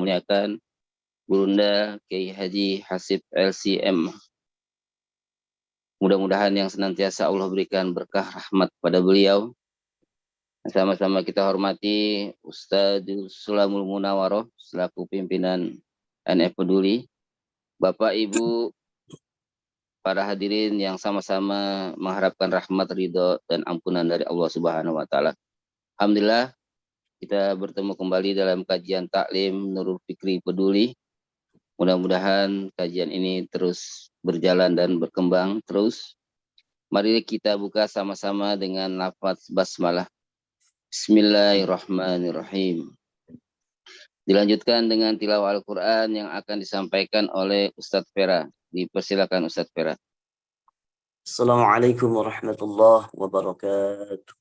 muliakan Burunda Kiai Haji Hasib LCM. Mudah-mudahan yang senantiasa Allah berikan berkah rahmat pada beliau. Sama-sama kita hormati Ustadzul Sulamul Munawaroh selaku pimpinan NF Peduli, Bapak Ibu para hadirin yang sama-sama mengharapkan rahmat, ridho, dan ampunan dari Allah Subhanahu wa Ta'ala. Alhamdulillah, kita bertemu kembali dalam kajian taklim Nurul Fikri Peduli. Mudah-mudahan kajian ini terus berjalan dan berkembang terus. Mari kita buka sama-sama dengan lafaz basmalah. Bismillahirrahmanirrahim. Dilanjutkan dengan tilawah Al-Quran yang akan disampaikan oleh Ustadz Fera. Dipersilakan Ustadz Fera. Assalamualaikum warahmatullahi wabarakatuh.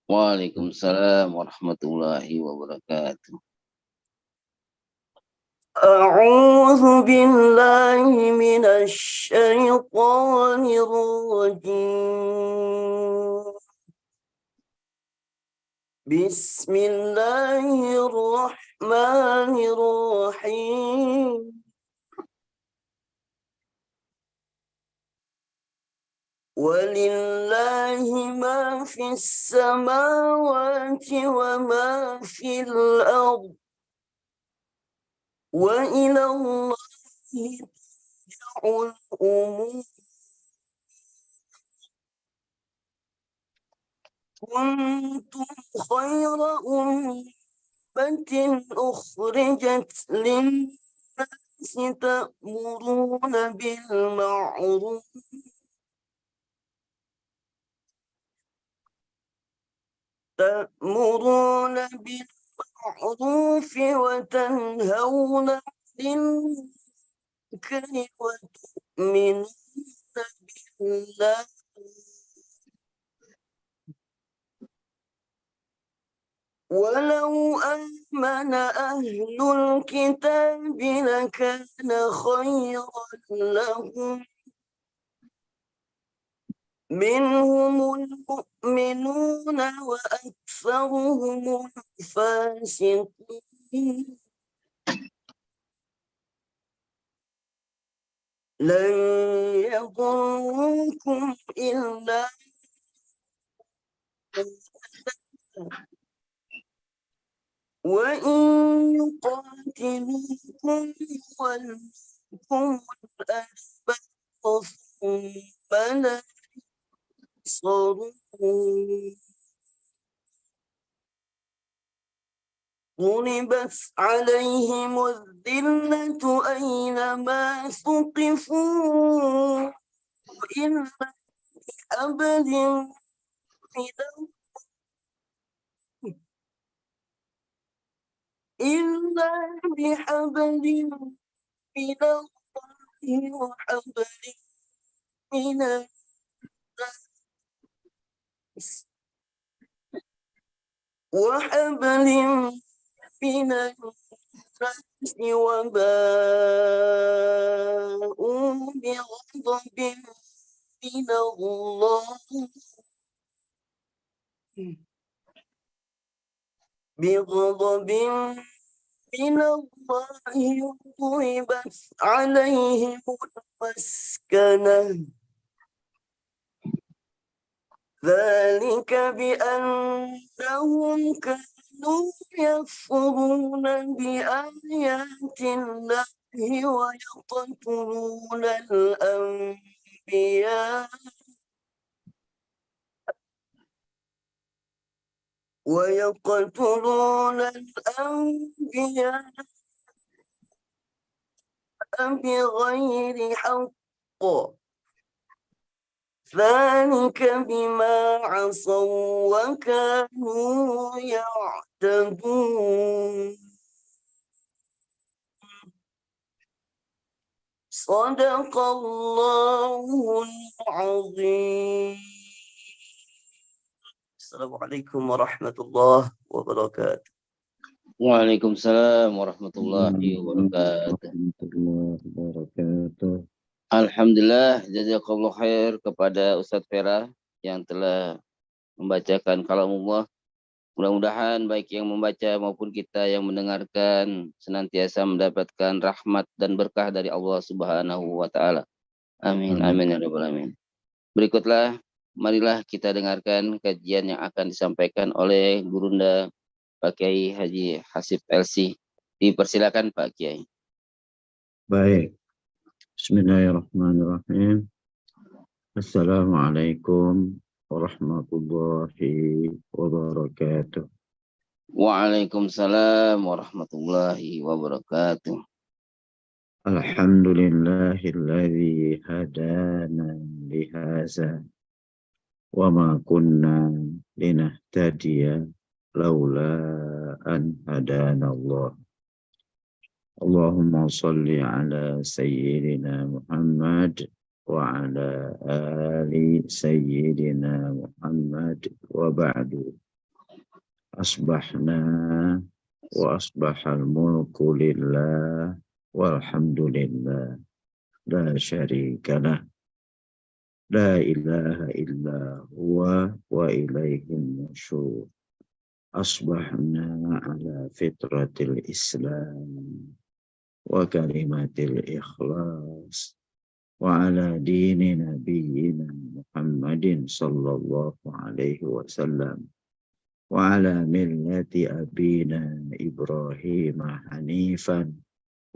Waalaikumsalam warahmatullahi wabarakatuh. A'udzu billahi minasy syaithanir rajim. Bismillahirrahmanirrahim. Walillahi ma fis samawati wa ma fil ardh wa ila Allahi turja'ul umur. Kuntum khayra ummatin ukhrijat lin-nasi ta'muruna bil ma'ruf وتنهون عن المنكر وتؤمنون بالله ولو آمن أهل الكتاب لكان خيرا لهم منهم المؤمنون وأكثرهم الفاسقون لن يضركم إلا وإن يقاتلوكم يولوكم الأدبار ثم لا ينصرون ضربت عليهم الذلة أينما ثقفوا إلا بحبل من الله وحبل من الناس وباءوا بغضب من الله ضربت عليهم المسكنة ذلك بأنهم كانوا يكفرون بآيات الله ويقتلون الأنبياء بغير حق ذلك بما عصوا وكانوا يعتدون صدق الله العظيم. Assalamualaikum warahmatullahi wabarakatuh. Waalaikumsalam warahmatullahi wabarakatuh. Alhamdulillah, jazakallahu khair kepada Ustadz Fera yang telah membacakan kalamullah Mudah-mudahan baik yang membaca maupun kita yang mendengarkan senantiasa mendapatkan rahmat dan berkah dari Allah Subhanahu wa taala. Amin amin ya rabbal alamin. Berikutlah marilah kita dengarkan kajian yang akan disampaikan oleh Gurunda Pak Kiai Haji Hasib LC. Dipersilakan Pak Kiai. Baik. Bismillahirrahmanirrahim. Assalamualaikum warahmatullahi wabarakatuh. Waalaikumsalam warahmatullahi wabarakatuh. Alhamdulillahilladzi hadana lihaza wa ma kunna linahtadiya laula an hadana Allah. Allahumma salli ala sayyidina Muhammad wa ala ali sayyidina Muhammad wa ba'du. Asbahna wa asbahal mulku lillah walhamdulillah la syarikalah la ilaha illa huwa wa ilaihin nusyur. Asbahna ala fitratil Islam wa kalimatil ikhlas wa ala dini nabiyyina Muhammadin sallallahu alaihi wasallam wa ala millati abina Ibrahim hanifan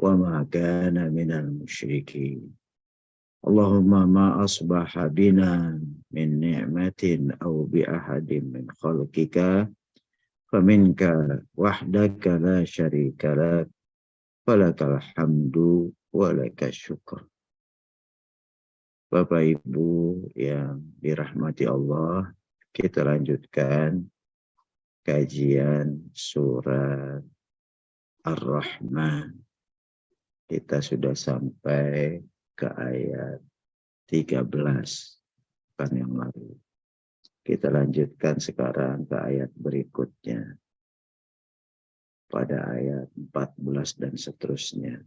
wa ma kana minal musyrikin. Allahumma ma asbaha bina min ni'matin aw bi ahadin min khalqika faminka wahdaka la syarika lak falakal hamdu walakal syukur. Bapak Ibu yang dirahmati Allah, kita lanjutkan kajian surat Ar-Rahman. Kita sudah sampai ke ayat 13 pekan yang lalu. Kita lanjutkan sekarang ke ayat berikutnya. Pada ayat 14 dan seterusnya.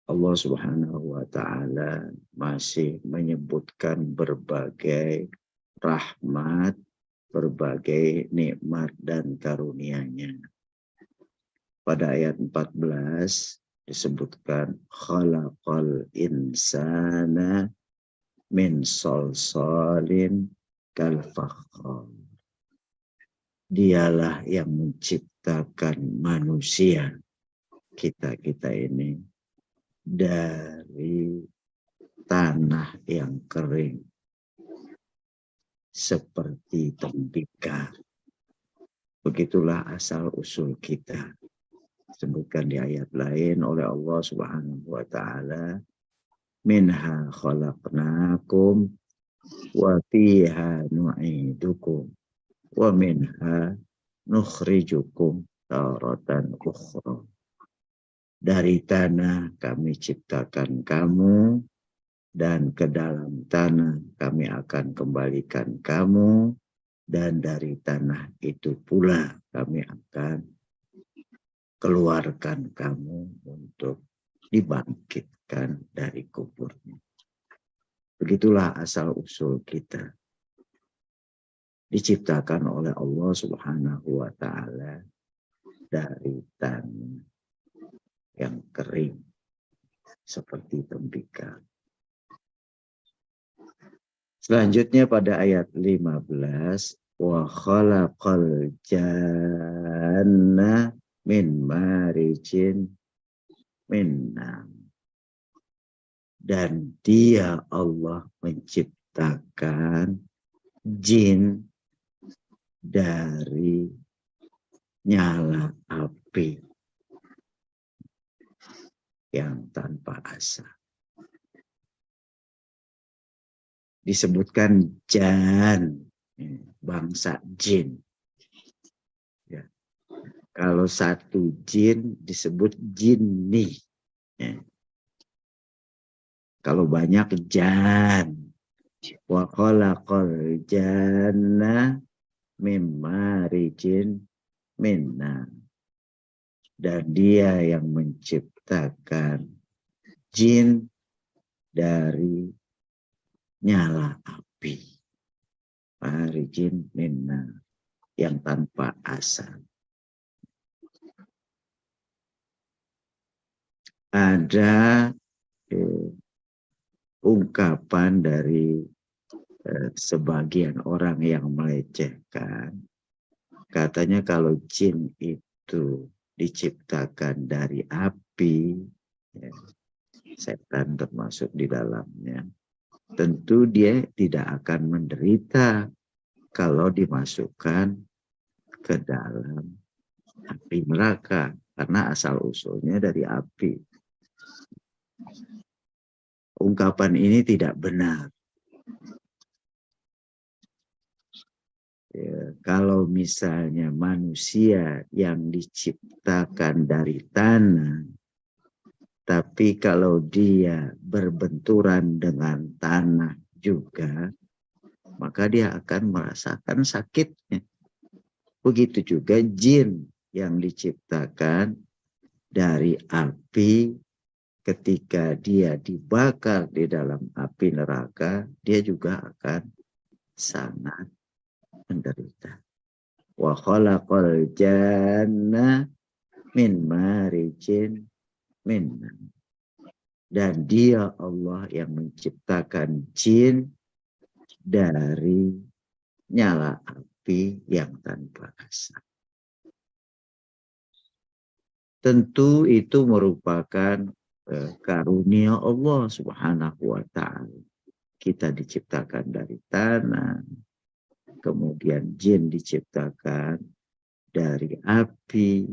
Allah Subhanahu wa ta'ala masih menyebutkan berbagai rahmat, berbagai nikmat dan karunia-Nya. Pada ayat 14 disebutkan khalaqal insana min salsalin kal fakhar. Dialah yang menciptakan manusia, kita ini, dari tanah yang kering seperti tembikar. Begitulah asal usul kita. Disebutkan di ayat lain oleh Allah Subhanahu wa ta'ala, minha khalaqnakum wa fiha nu'idukum wa minha nukhrijukum taratan ukhra. Dari tanah kami ciptakan kamu, dan ke dalam tanah kami akan kembalikan kamu, dan dari tanah itu pula kami akan keluarkan kamu untuk dibangkitkan dari kuburnya. Begitulah asal usul kita. Diciptakan oleh Allah Subhanahu wa ta'ala dari tanah yang kering seperti tembikar. Selanjutnya pada ayat 15, wa khalaqal janna min marijin min nar. Dan Dia Allah menciptakan jin dari nyala api yang tanpa asa. Disebutkan jan, bangsa jin. Ya. Kalau satu jin disebut jinni. Ya. Kalau banyak jan. Wa khalaqal janna min marijin min nar. Dan Dia yang menciptakan jin dari nyala api. Marijin min nar. yang tanpa asal. Ada ungkapan dari sebagian orang yang melecehkan. Katanya kalau jin itu diciptakan dari api, ya, setan termasuk di dalamnya, tentu dia tidak akan menderita kalau dimasukkan ke dalam api neraka, karena asal-usulnya dari api. Ungkapan ini tidak benar. Ya, kalau misalnya manusia yang diciptakan dari tanah, tapi kalau dia berbenturan dengan tanah juga, maka dia akan merasakan sakitnya. Begitu juga jin yang diciptakan dari api, ketika dia dibakar di dalam api neraka, dia juga akan sangat menderita. Wa khalaqal janna min marijin min nar. Dan dia Allah yang menciptakan jin dari nyala api yang tanpa asal. Tentu itu merupakan karunia Allah Subhanahu wa ta'ala. Kita diciptakan dari tanah, kemudian jin diciptakan dari api.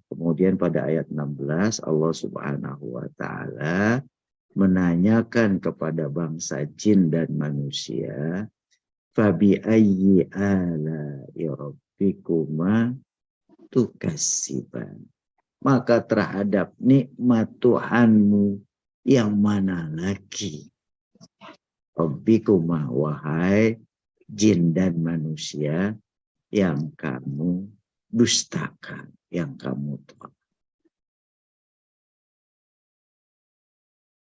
Kemudian pada ayat 16 Allah Subhanahu wa ta'ala menanyakan kepada bangsa jin dan manusia, fabi ayyi ala'i rabbikuma tukassiban. Maka terhadap nikmat Tuhanmu yang mana lagi? Rabbikuma, wahai jin dan manusia, yang kamu dustakan, yang kamu tolak.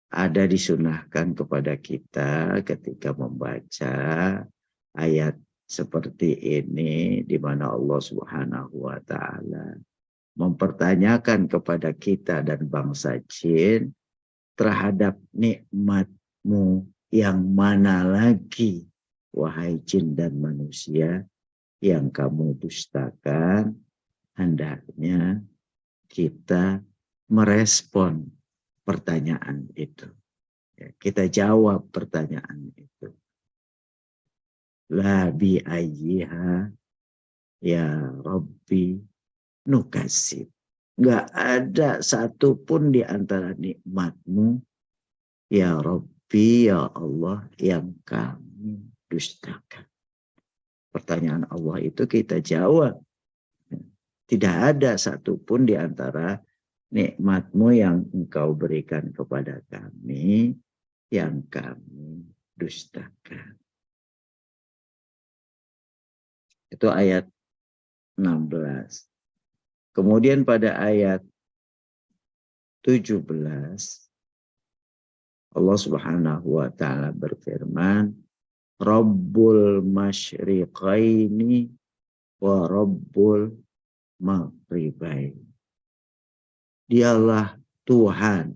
Ada disunahkan kepada kita ketika membaca ayat seperti ini, di mana Allah Subhanahu wa ta'ala mempertanyakan kepada kita dan bangsa jin terhadap nikmatmu yang mana lagi, wahai jin dan manusia, yang kamu dustakan. Hendaknya kita merespon pertanyaan itu. Ya, kita jawab pertanyaan itu. La bi ayyiha ya Rabbi nukasib. Nggak ada satupun di antara nikmatmu, ya Rabbi, ya Allah, yang kami dustakan. Pertanyaan Allah itu kita jawab. Tidak ada satupun di antara nikmatmu yang engkau berikan kepada kami yang kami dustakan. Itu ayat 16. Kemudian pada ayat 17 Allah Subhanahu wa ta'ala berfirman, Rabbul masyriqaini wa Rabbul maghribaini. Dialah Tuhan,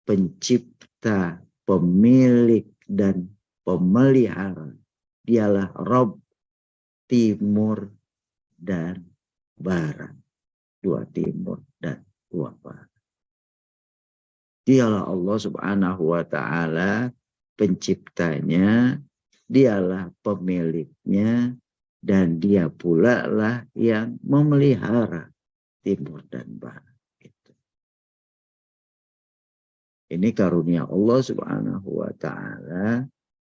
pencipta, pemilik dan pemelihara. Dialah Rabb timur dan barat. Dua timur dan dua barat. Dialah Allah Subhanahu wa ta'ala penciptanya, dialah pemiliknya, dan dia pula lah yang memelihara timur dan barat. Ini karunia Allah Subhanahu wa ta'ala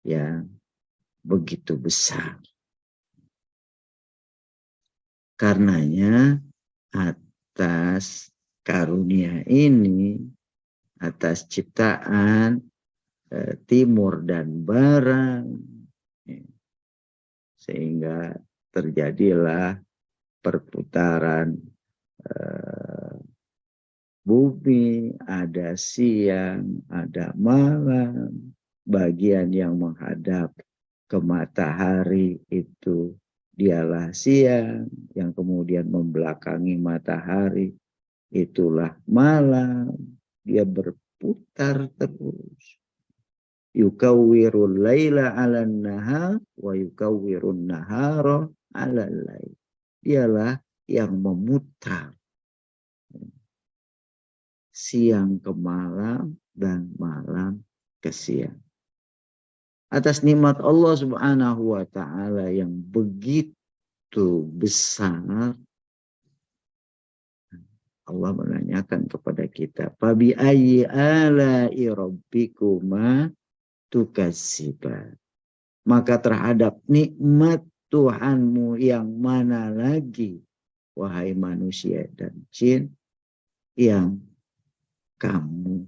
yang begitu besar. Karenanya atas karunia ini, atas ciptaan timur dan barat, sehingga terjadilah perputaran bumi, ada siang, ada malam, bagian yang menghadap ke matahari itu dialah siang yang kemudian membelakangi matahari, itulah malam, dia berputar terus. Yukawwirul laila 'alan nahar wa yukawwirun nahara 'alal lail. Dialah yang memutar siang ke malam dan malam ke siang. Atas nikmat Allah Subhanahu wa taala yang begitu besar, Allah menanyakan kepada kita, "Fabi ayyi ala'i rabbikuma tukadziban." Maka terhadap nikmat Tuhanmu yang mana lagi, wahai manusia dan jin, yang kamu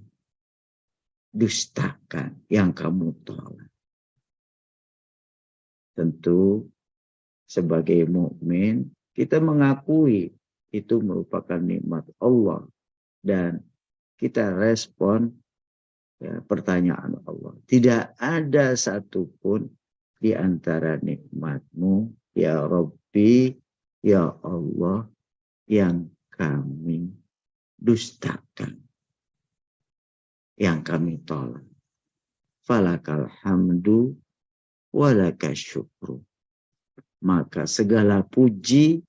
dustakan, yang kamu tolak. Tentu sebagai mukmin kita mengakui itu merupakan nikmat Allah dan kita respon ya, pertanyaan Allah. Tidak ada satupun di antara nikmat-Mu ya Rabbi, ya Allah, yang kami dustakan, yang kami tolak. Falakal hamdu walaka syukru. Maka segala puji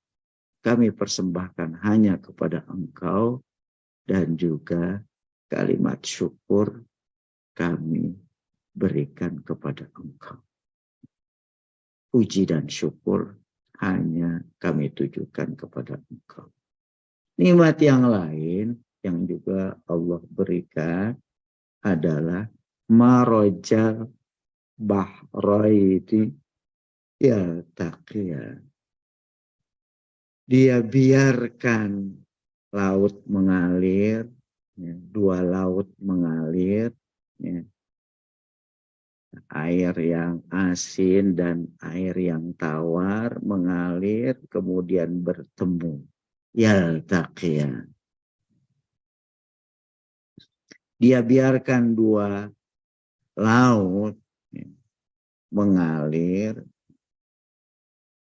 kami persembahkan hanya kepada Engkau, dan juga kalimat syukur kami berikan kepada Engkau. Puji dan syukur hanya kami tujukan kepada Engkau. Nikmat yang lain yang juga Allah berikan adalah marojal bahraiti ya taqiyah. Dia biarkan laut mengalir, ya, dua laut mengalir, ya, air yang asin dan air yang tawar mengalir kemudian bertemu. Yaltaqiyah. Dia biarkan dua laut ya, mengalir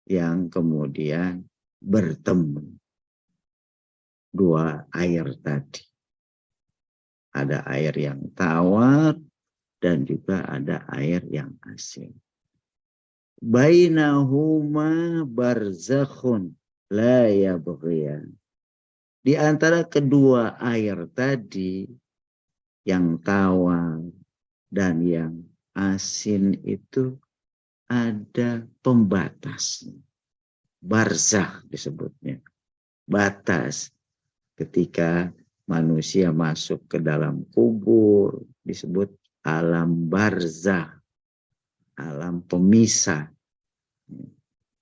yang kemudian bertemu. Dua air tadi. Ada air yang tawar dan juga ada air yang asin. Bainahuma barzakhun la yabghiyan. Di antara kedua air tadi, yang tawar dan yang asin itu ada pembatasnya. Barzakh disebutnya. Batas. Ketika manusia masuk ke dalam kubur, disebut alam barzakh. Alam pemisah.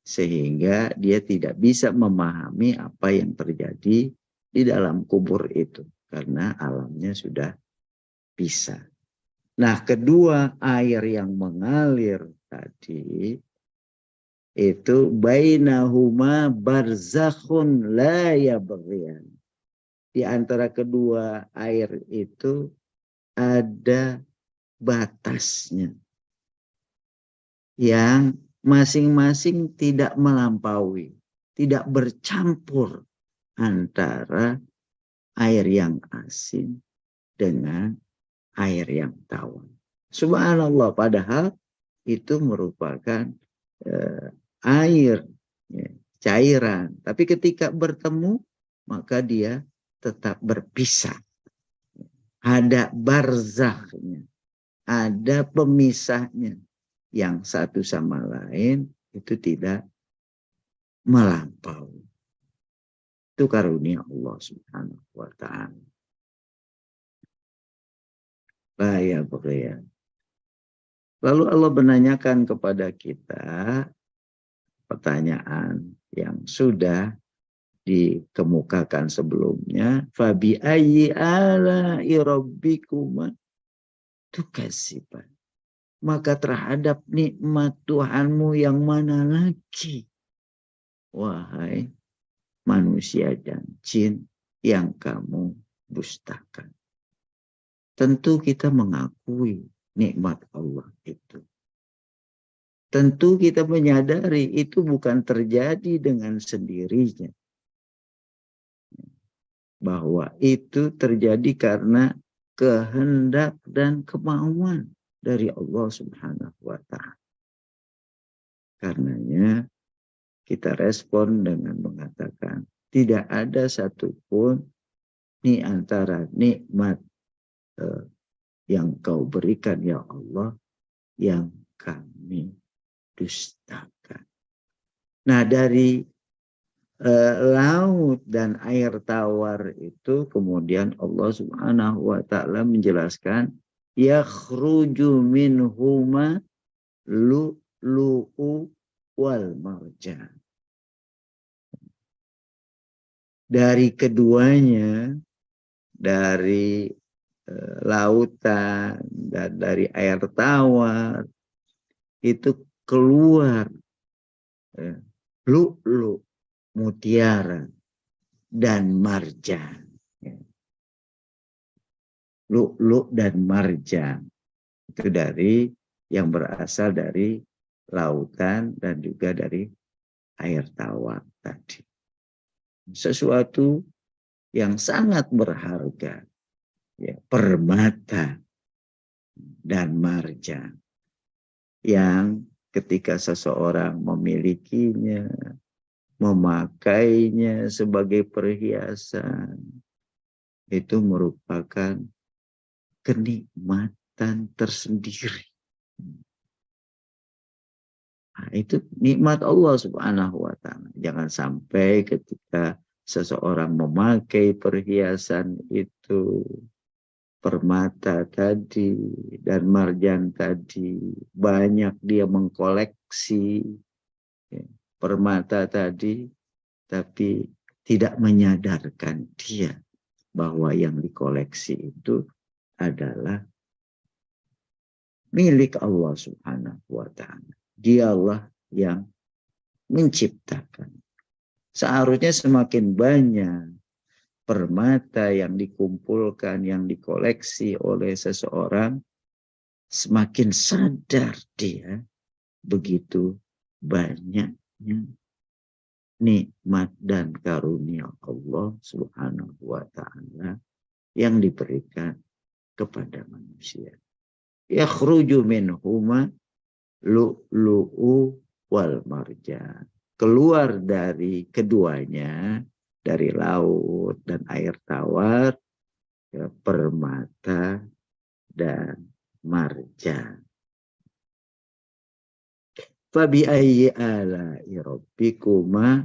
Sehingga dia tidak bisa memahami apa yang terjadi di dalam kubur itu. Karena alamnya sudah pisah. Nah, kedua air yang mengalir tadi itu bainahuma barzakhun la yabghiyan. Di antara kedua air itu ada batasnya yang masing-masing tidak melampaui, tidak bercampur antara air yang asin dengan air yang tawar. Subhanallah, padahal itu merupakan air, ya, cairan. Tapi ketika bertemu, maka dia tetap berpisah. Ada barzakhnya, ada pemisahnya. Yang satu sama lain itu tidak melampaui. Itu karunia Allah Subhanahu wa ta'ala. Ya pokoknya. Lalu Allah menanyakan kepada kita pertanyaan yang sudah dikemukakan sebelumnya. Fabi ayyi ala'i rabbikuma tukadziban. Maka terhadap nikmat Tuhanmu yang mana lagi, wahai manusia dan jin, yang kamu dustakan. Tentu kita mengakui nikmat Allah itu. tentu kita menyadari itu bukan terjadi dengan sendirinya. Bahwa itu terjadi karena kehendak dan kemauan dari Allah Subhanahu wa Ta'ala. Karenanya kita respon dengan mengatakan tidak ada satupun di antara nikmat yang kau berikan ya Allah yang kami dustakan. Nah, dari laut dan air tawar itu kemudian Allah Subhanahu wa Ta'ala menjelaskan yakhruju minhuma lu'lu'u wal marjan. Dari keduanya, dari lautan dan dari air tawar itu keluar lu'lu', mutiara dan marjan. Lu'lu' dan marjan itu dari yang berasal dari lautan dan juga dari air tawar tadi. Sesuatu yang sangat berharga, ya, permata dan marjan yang ketika seseorang memilikinya, memakainya sebagai perhiasan, itu merupakan kenikmatan tersendiri. Nah, itu nikmat Allah Subhanahu wa Ta'ala. Jangan sampai ketika seseorang memakai perhiasan itu, permata tadi dan marjan tadi, banyak dia mengkoleksi permata tadi, tapi tidak menyadarkan dia bahwa yang dikoleksi itu adalah milik Allah Subhanahu wa Ta'ala. Dialah yang menciptakan. Seharusnya semakin banyak permata yang dikumpulkan, yang dikoleksi oleh seseorang, semakin sadar dia begitu banyaknya nikmat dan karunia Allah Subhanahu wa Ta'ala yang diberikan kepada manusia. Yakhruju minhuma lu'lu'u wal marjan. Keluar dari keduanya, dari laut dan air tawar, ya, permata dan marjan. Fabi ayyi ala'i rabbikuma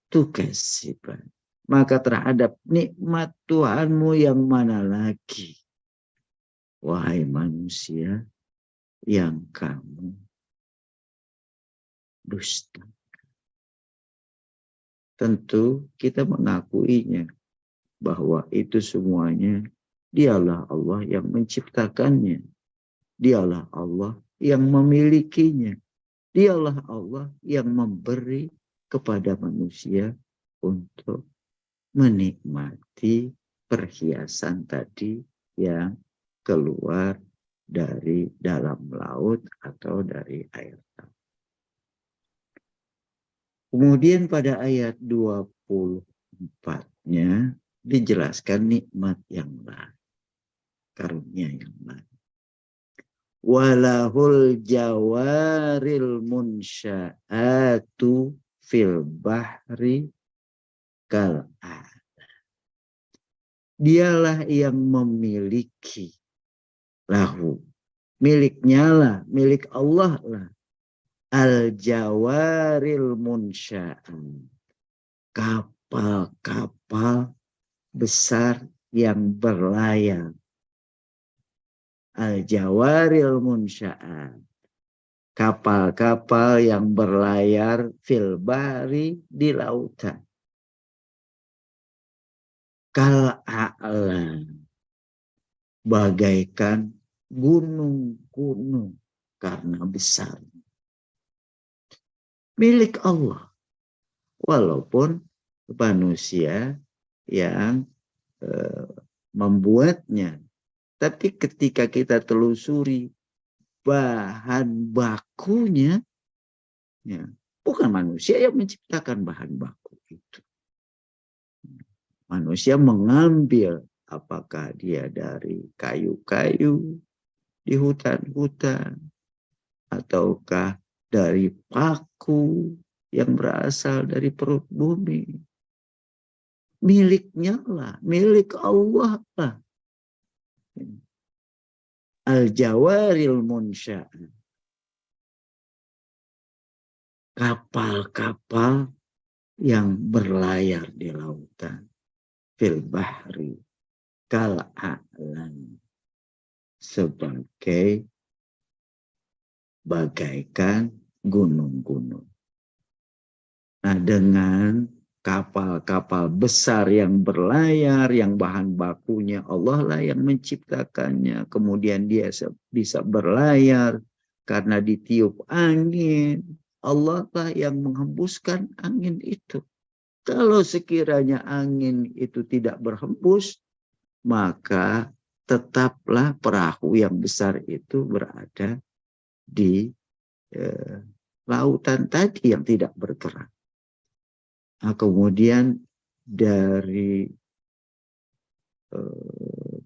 tukadziban. Maka terhadap nikmat Tuhanmu yang mana lagi, wahai manusia, yang kamu dusta. Tentu kita mengakuinya bahwa itu semuanya dialah Allah yang menciptakannya. Dialah Allah yang memilikinya. Dialah Allah yang memberi kepada manusia untuk menikmati perhiasan tadi yang keluar dari dalam laut atau dari air tawar. Kemudian pada ayat 24-nya dijelaskan nikmat yang lain, karunia yang lain. Walahul jawaril munsya'atu fil bahri kal'ad. Dialah yang memiliki, lahu, miliknya lah, milik Allah lah, al-jawaril munsya'at, kapal-kapal besar yang berlayar. Al-jawaril munsya'at, kapal-kapal yang berlayar fil bahri, di lautan. Kal'a'la, bagaikan gunung-gunung karena besar. Milik Allah. Walaupun manusia yang membuatnya. Tapi ketika kita telusuri bahan bakunya, ya, bukan manusia yang menciptakan bahan baku itu. Manusia mengambil apakah dia dari kayu-kayu di hutan-hutan, ataukah dari paku yang berasal dari perut bumi. Miliknya lah, milik Allah lah. Al-Jawaril Munsya'ah. Kapal-kapal yang berlayar di lautan. Fil bahri kal'a'lan. Sebagai bagaikan gunung-gunung. Nah, dengan kapal-kapal besar yang berlayar, yang bahan bakunya Allah lah yang menciptakannya. Kemudian dia bisa berlayar karena ditiup angin. Allah lah yang menghembuskan angin itu. Kalau sekiranya angin itu tidak berhembus, maka tetaplah perahu yang besar itu berada di lautan tadi yang tidak bergerak. Nah, kemudian dari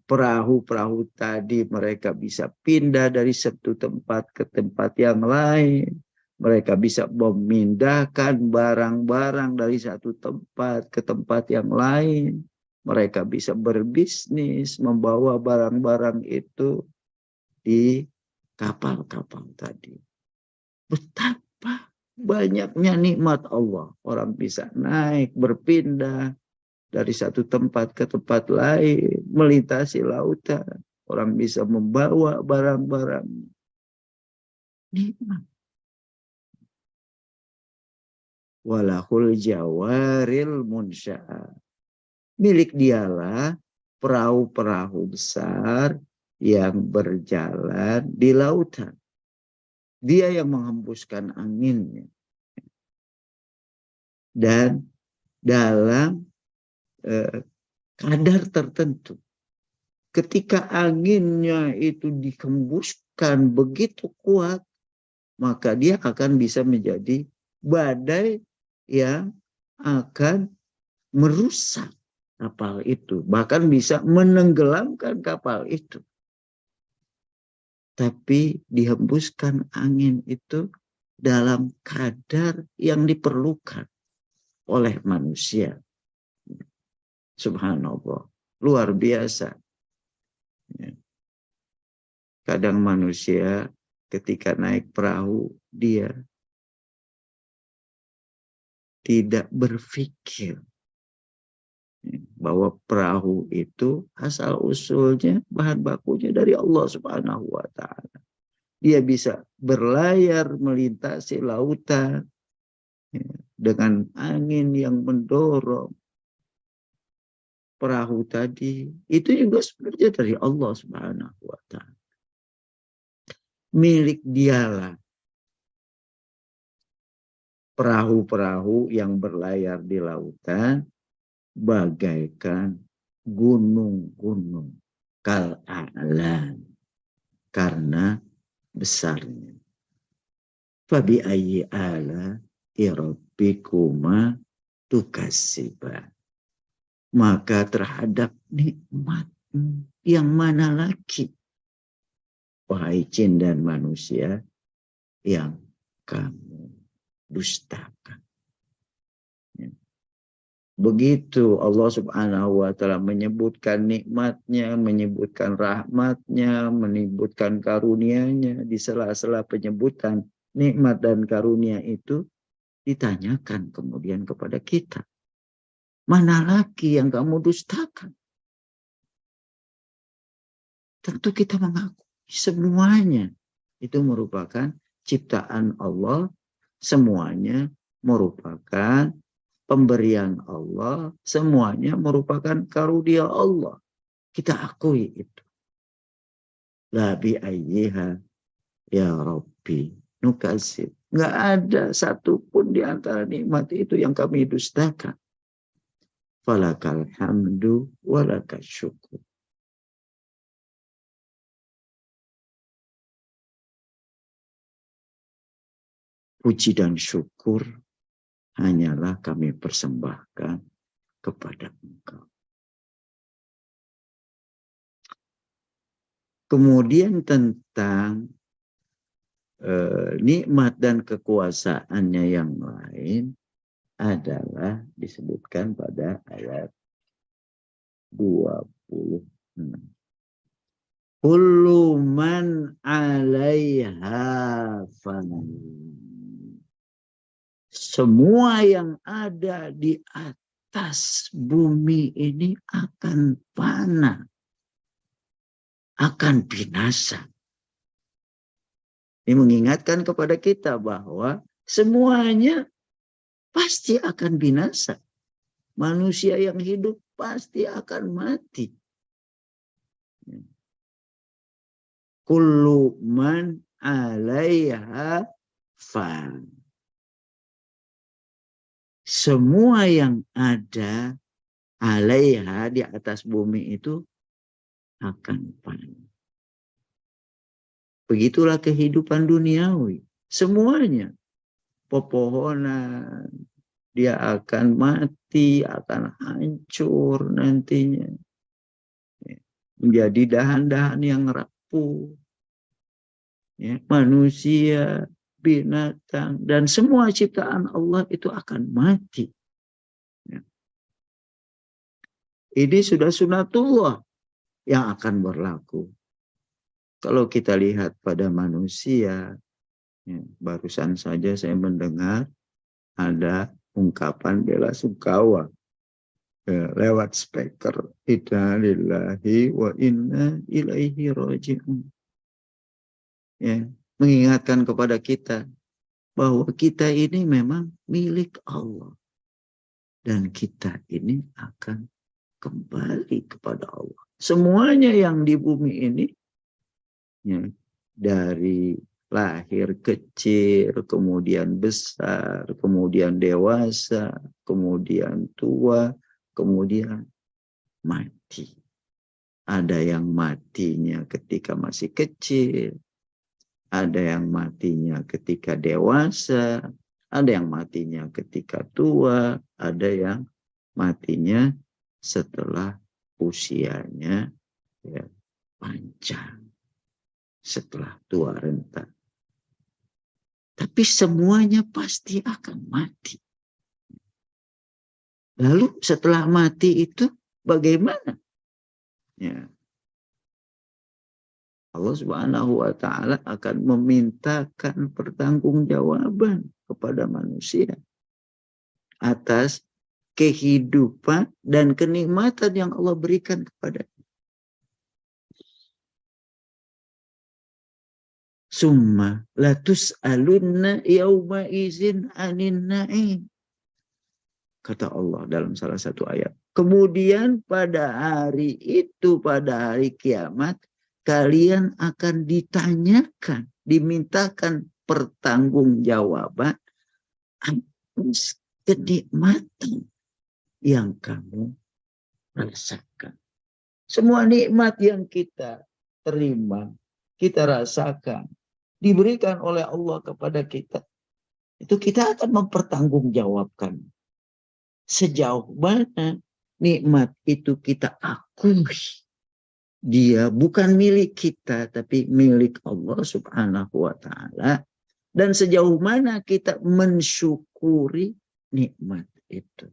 perahu-perahu tadi mereka bisa pindah dari satu tempat ke tempat yang lain. Mereka bisa memindahkan barang-barang dari satu tempat ke tempat yang lain. Mereka bisa berbisnis, membawa barang-barang itu di kapal-kapal tadi. Betapa banyaknya nikmat Allah. Orang bisa naik, berpindah dari satu tempat ke tempat lain, melintasi lautan. Orang bisa membawa barang-barang. Nikmat. Walahul jawaril munsya'ah. Milik dialah perahu-perahu besar yang berjalan di lautan. Dia yang menghembuskan anginnya. Dan dalam kadar tertentu. Ketika anginnya itu dihembuskan begitu kuat, maka dia akan bisa menjadi badai yang akan merusak kapal itu. Bahkan bisa menenggelamkan kapal itu. Tapi dihembuskan angin itu dalam kadar yang diperlukan oleh manusia. Subhanallah. Luar biasa. Kadang manusia ketika naik perahu, dia tidak berpikir bahwa perahu itu asal usulnya bahan bakunya dari Allah Subhanahu wa ta'ala. Dia bisa berlayar melintasi lautan dengan angin yang mendorong perahu tadi. Itu juga sebenarnya dari Allah Subhanahu wa ta'ala. Milik dialah perahu-perahu yang berlayar di lautan bagaikan gunung-gunung kal'a'lan, karena besarnya. Fabi ayyi ala rabbikuma tukassiban. Maka terhadap nikmat yang mana lagi, wahai jin dan manusia, yang kamu dustakan. Begitu Allah Subhanahu wa ta'ala menyebutkan nikmatnya, menyebutkan rahmatnya, menyebutkan karunia-Nya. Di sela-sela penyebutan nikmat dan karunia itu ditanyakan kemudian kepada kita. Mana lagi yang kamu dustakan? Tentu kita mengakui semuanya itu merupakan ciptaan Allah. Semuanya merupakan pemberian Allah, semuanya merupakan karunia Allah. Kita akui itu. La bi ayyiha ya Rabbi nukasib. Nggak ada satupun di antara nikmat itu yang kami dustakan. Falakal hamdu walakal syukur. puji dan syukur hanyalah kami persembahkan kepada Engkau. Kemudian tentang nikmat dan kekuasaannya yang lain adalah disebutkan pada ayat 26. Kullu man 'alaiha fan. Semua yang ada di atas bumi ini akan fana, akan binasa. Ini mengingatkan kepada kita bahwa semuanya pasti akan binasa. Manusia yang hidup pasti akan mati. Kullu man 'alaiha fan. Semua yang ada 'alaiha di atas bumi itu akan fana. Begitulah kehidupan duniawi. Semuanya. Pepohonan, dia akan mati, akan hancur nantinya. Menjadi dahan-dahan yang rapuh. Ya, manusia, binatang, dan semua ciptaan Allah itu akan mati. Ya. Ini sudah sunatullah yang akan berlaku. Kalau kita lihat pada manusia, ya, barusan saja saya mendengar ada ungkapan bela sungkawa lewat speaker. Inna lillahi wa inna ilaihi raji'un. Ya, mengingatkan kepada kita bahwa kita ini memang milik Allah. Dan kita ini akan kembali kepada Allah. Semuanya yang di bumi ini, ya, dari lahir kecil, kemudian besar, kemudian dewasa, kemudian tua, kemudian mati. Ada yang matinya ketika masih kecil, ada yang matinya ketika dewasa, ada yang matinya ketika tua, ada yang matinya setelah usianya, ya, panjang, setelah tua renta. Tapi semuanya pasti akan mati. Lalu setelah mati itu bagaimana? Ya. Allah Subhanahu wa Ta'ala akan memintakan pertanggungjawaban kepada manusia atas kehidupan dan kenikmatan yang Allah berikan kepada. Summa latus'alunna yauma izin anin na'im. Kata Allah dalam salah satu ayat. Kemudian pada hari itu, pada hari kiamat, kalian akan ditanyakan, dimintakan pertanggungjawaban atas kenikmatan yang kamu rasakan. Semua nikmat yang kita terima, kita rasakan, diberikan oleh Allah kepada kita, itu kita akan mempertanggungjawabkan. Sejauh mana nikmat itu kita akui. Dia bukan milik kita, tapi milik Allah Subhanahu wa Ta'ala. Dan sejauh mana kita mensyukuri nikmat itu.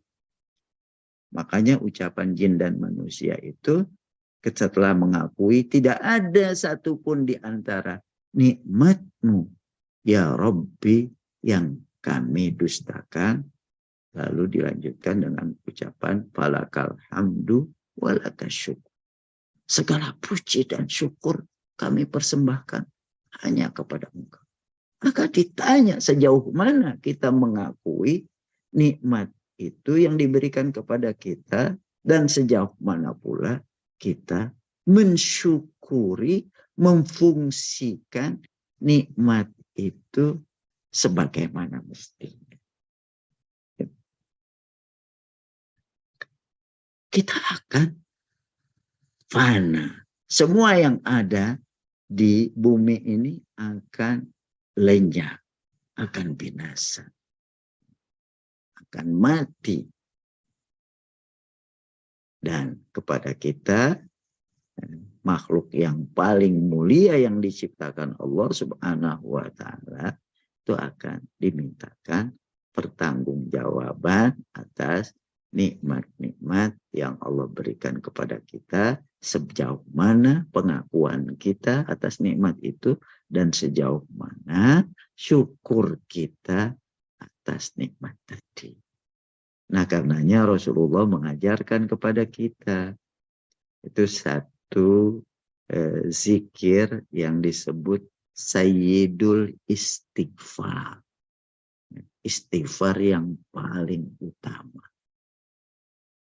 Makanya ucapan jin dan manusia itu setelah mengakui tidak ada satupun di antara nikmatmu, ya Rabbi, yang kami dustakan. Lalu dilanjutkan dengan ucapan falakal hamdu walakasyukur. Segala puji dan syukur kami persembahkan hanya kepada Engkau. Maka ditanya sejauh mana kita mengakui nikmat itu yang diberikan kepada kita, dan sejauh mana pula kita mensyukuri, memfungsikan nikmat itu sebagaimana mestinya. Kita akan fana. Semua yang ada di bumi ini akan lenyap, akan binasa, akan mati. Dan kepada kita, makhluk yang paling mulia yang diciptakan Allah Subhanahu wa Ta'ala, itu akan dimintakan pertanggungjawaban atas nikmat-nikmat yang Allah berikan kepada kita, sejauh mana pengakuan kita atas nikmat itu, dan sejauh mana syukur kita atas nikmat tadi. Nah, karenanya Rasulullah mengajarkan kepada kita itu satu zikir yang disebut Sayyidul Istighfar. Istighfar yang paling utama,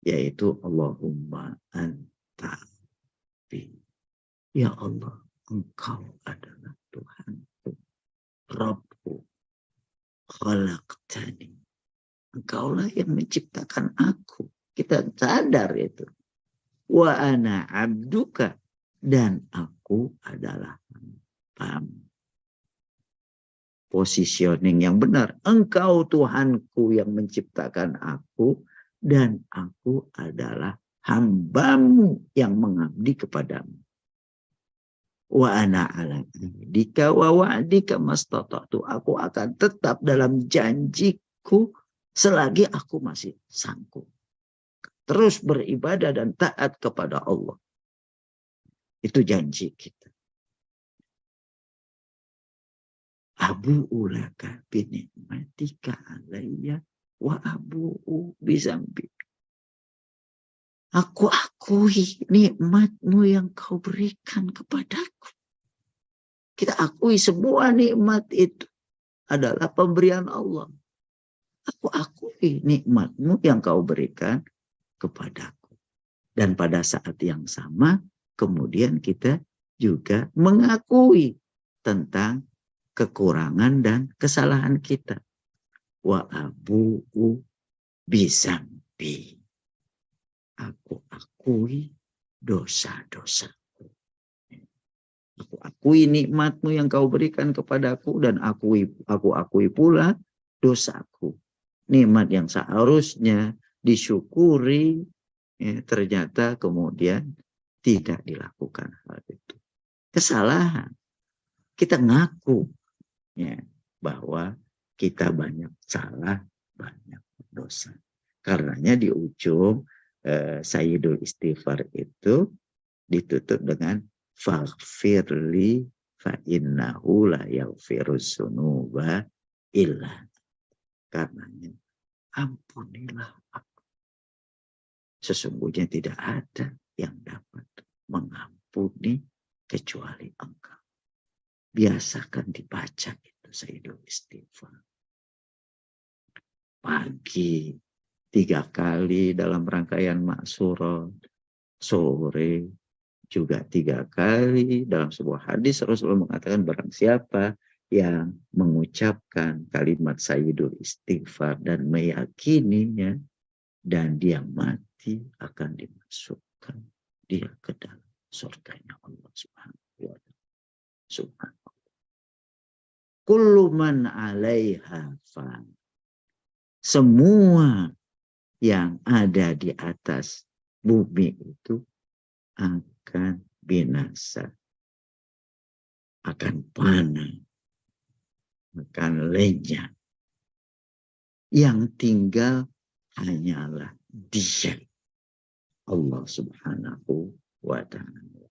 yaitu Allahumma anta bi. Ya Allah, Engkau adalah Tuhanku, Rabbku, khalaqtani. Engkaulah yang menciptakan aku. Kita sadar itu. Wa ana abduka, dan aku adalah hambamu. Positioning yang benar. Engkau Tuhanku yang menciptakan aku, dan aku adalah hambamu yang mengabdi kepadamu. Wa ana ala ahdika wa wa'dika mastata'tu. Aku akan tetap dalam janjiku selagi aku masih sanggup. Terus beribadah dan taat kepada Allah. Itu janji kita. Abu'u laka binikmatika alayya wa abu'u bizambi. Aku akui nikmatmu yang kau berikan kepadaku. Kita akui semua nikmat itu adalah pemberian Allah. Aku akui nikmatmu yang kau berikan kepadaku. Dan pada saat yang sama, kemudian kita juga mengakui tentang kekurangan dan kesalahan kita. Wa abu'u bizambi. Aku akui dosa-dosaku. Aku akui nikmatmu yang kau berikan kepadaku, dan aku akui pula dosaku. Nikmat yang seharusnya disyukuri, ya, ternyata kemudian tidak dilakukan hal itu. Kesalahan. Kita ngaku, ya, bahwa kita banyak salah, banyak dosa. Karenanya di ujung Sayyidul Istighfar itu ditutup dengan faghfirli fa innahu la yaghfiruz dzunuba illa. Karenanya ampunilah aku. Sesungguhnya tidak ada yang dapat mengampuni kecuali Engkau. Biasakan dibaca itu Sayyidul Istighfar. Pagi 3 kali dalam rangkaian Ma'surat, sore juga 3 kali. Dalam sebuah hadis Rasulullah mengatakan barang siapa yang mengucapkan kalimat Sayyidul Istighfar dan meyakininya, dan dia mati, akan dimasukkan dia ke dalam surganya Allah Subhanahu wa Ta'ala. Subhanallah. Kullu man 'alaiha fan. Semua yang ada di atas bumi itu akan binasa, akan panah, akan lenyap. Yang tinggal hanyalah Dia, Allah Subhanahu wa Ta'ala.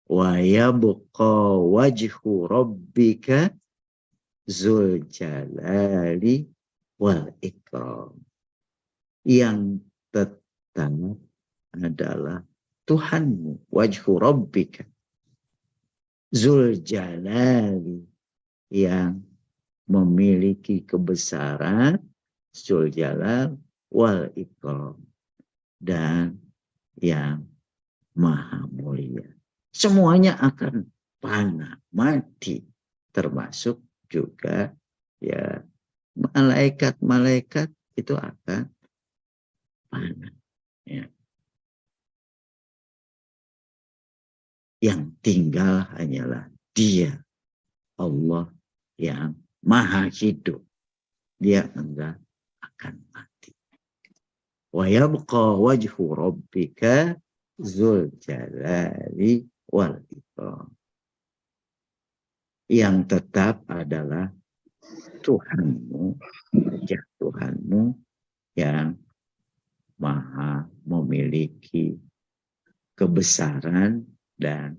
Wa yabqa wajhu rabbika dzul jalali wal ikram. Yang tetap adalah Tuhanmu, wajhu rabbika dzul jalali, yang memiliki kebesaran, dzul jalal wal ikram, dan yang maha mulia. Semuanya akan panah, mati, termasuk juga ya malaikat-malaikat itu akan panah. Ya. Yang tinggal hanyalah Dia, Allah, yang maha hidup. Dia enggak akan mati. Wa yabqa wajhu rabbika dzul jalali wal ikram. Yang tetap adalah Tuhanmu, wajah Tuhanmu yang maha memiliki kebesaran dan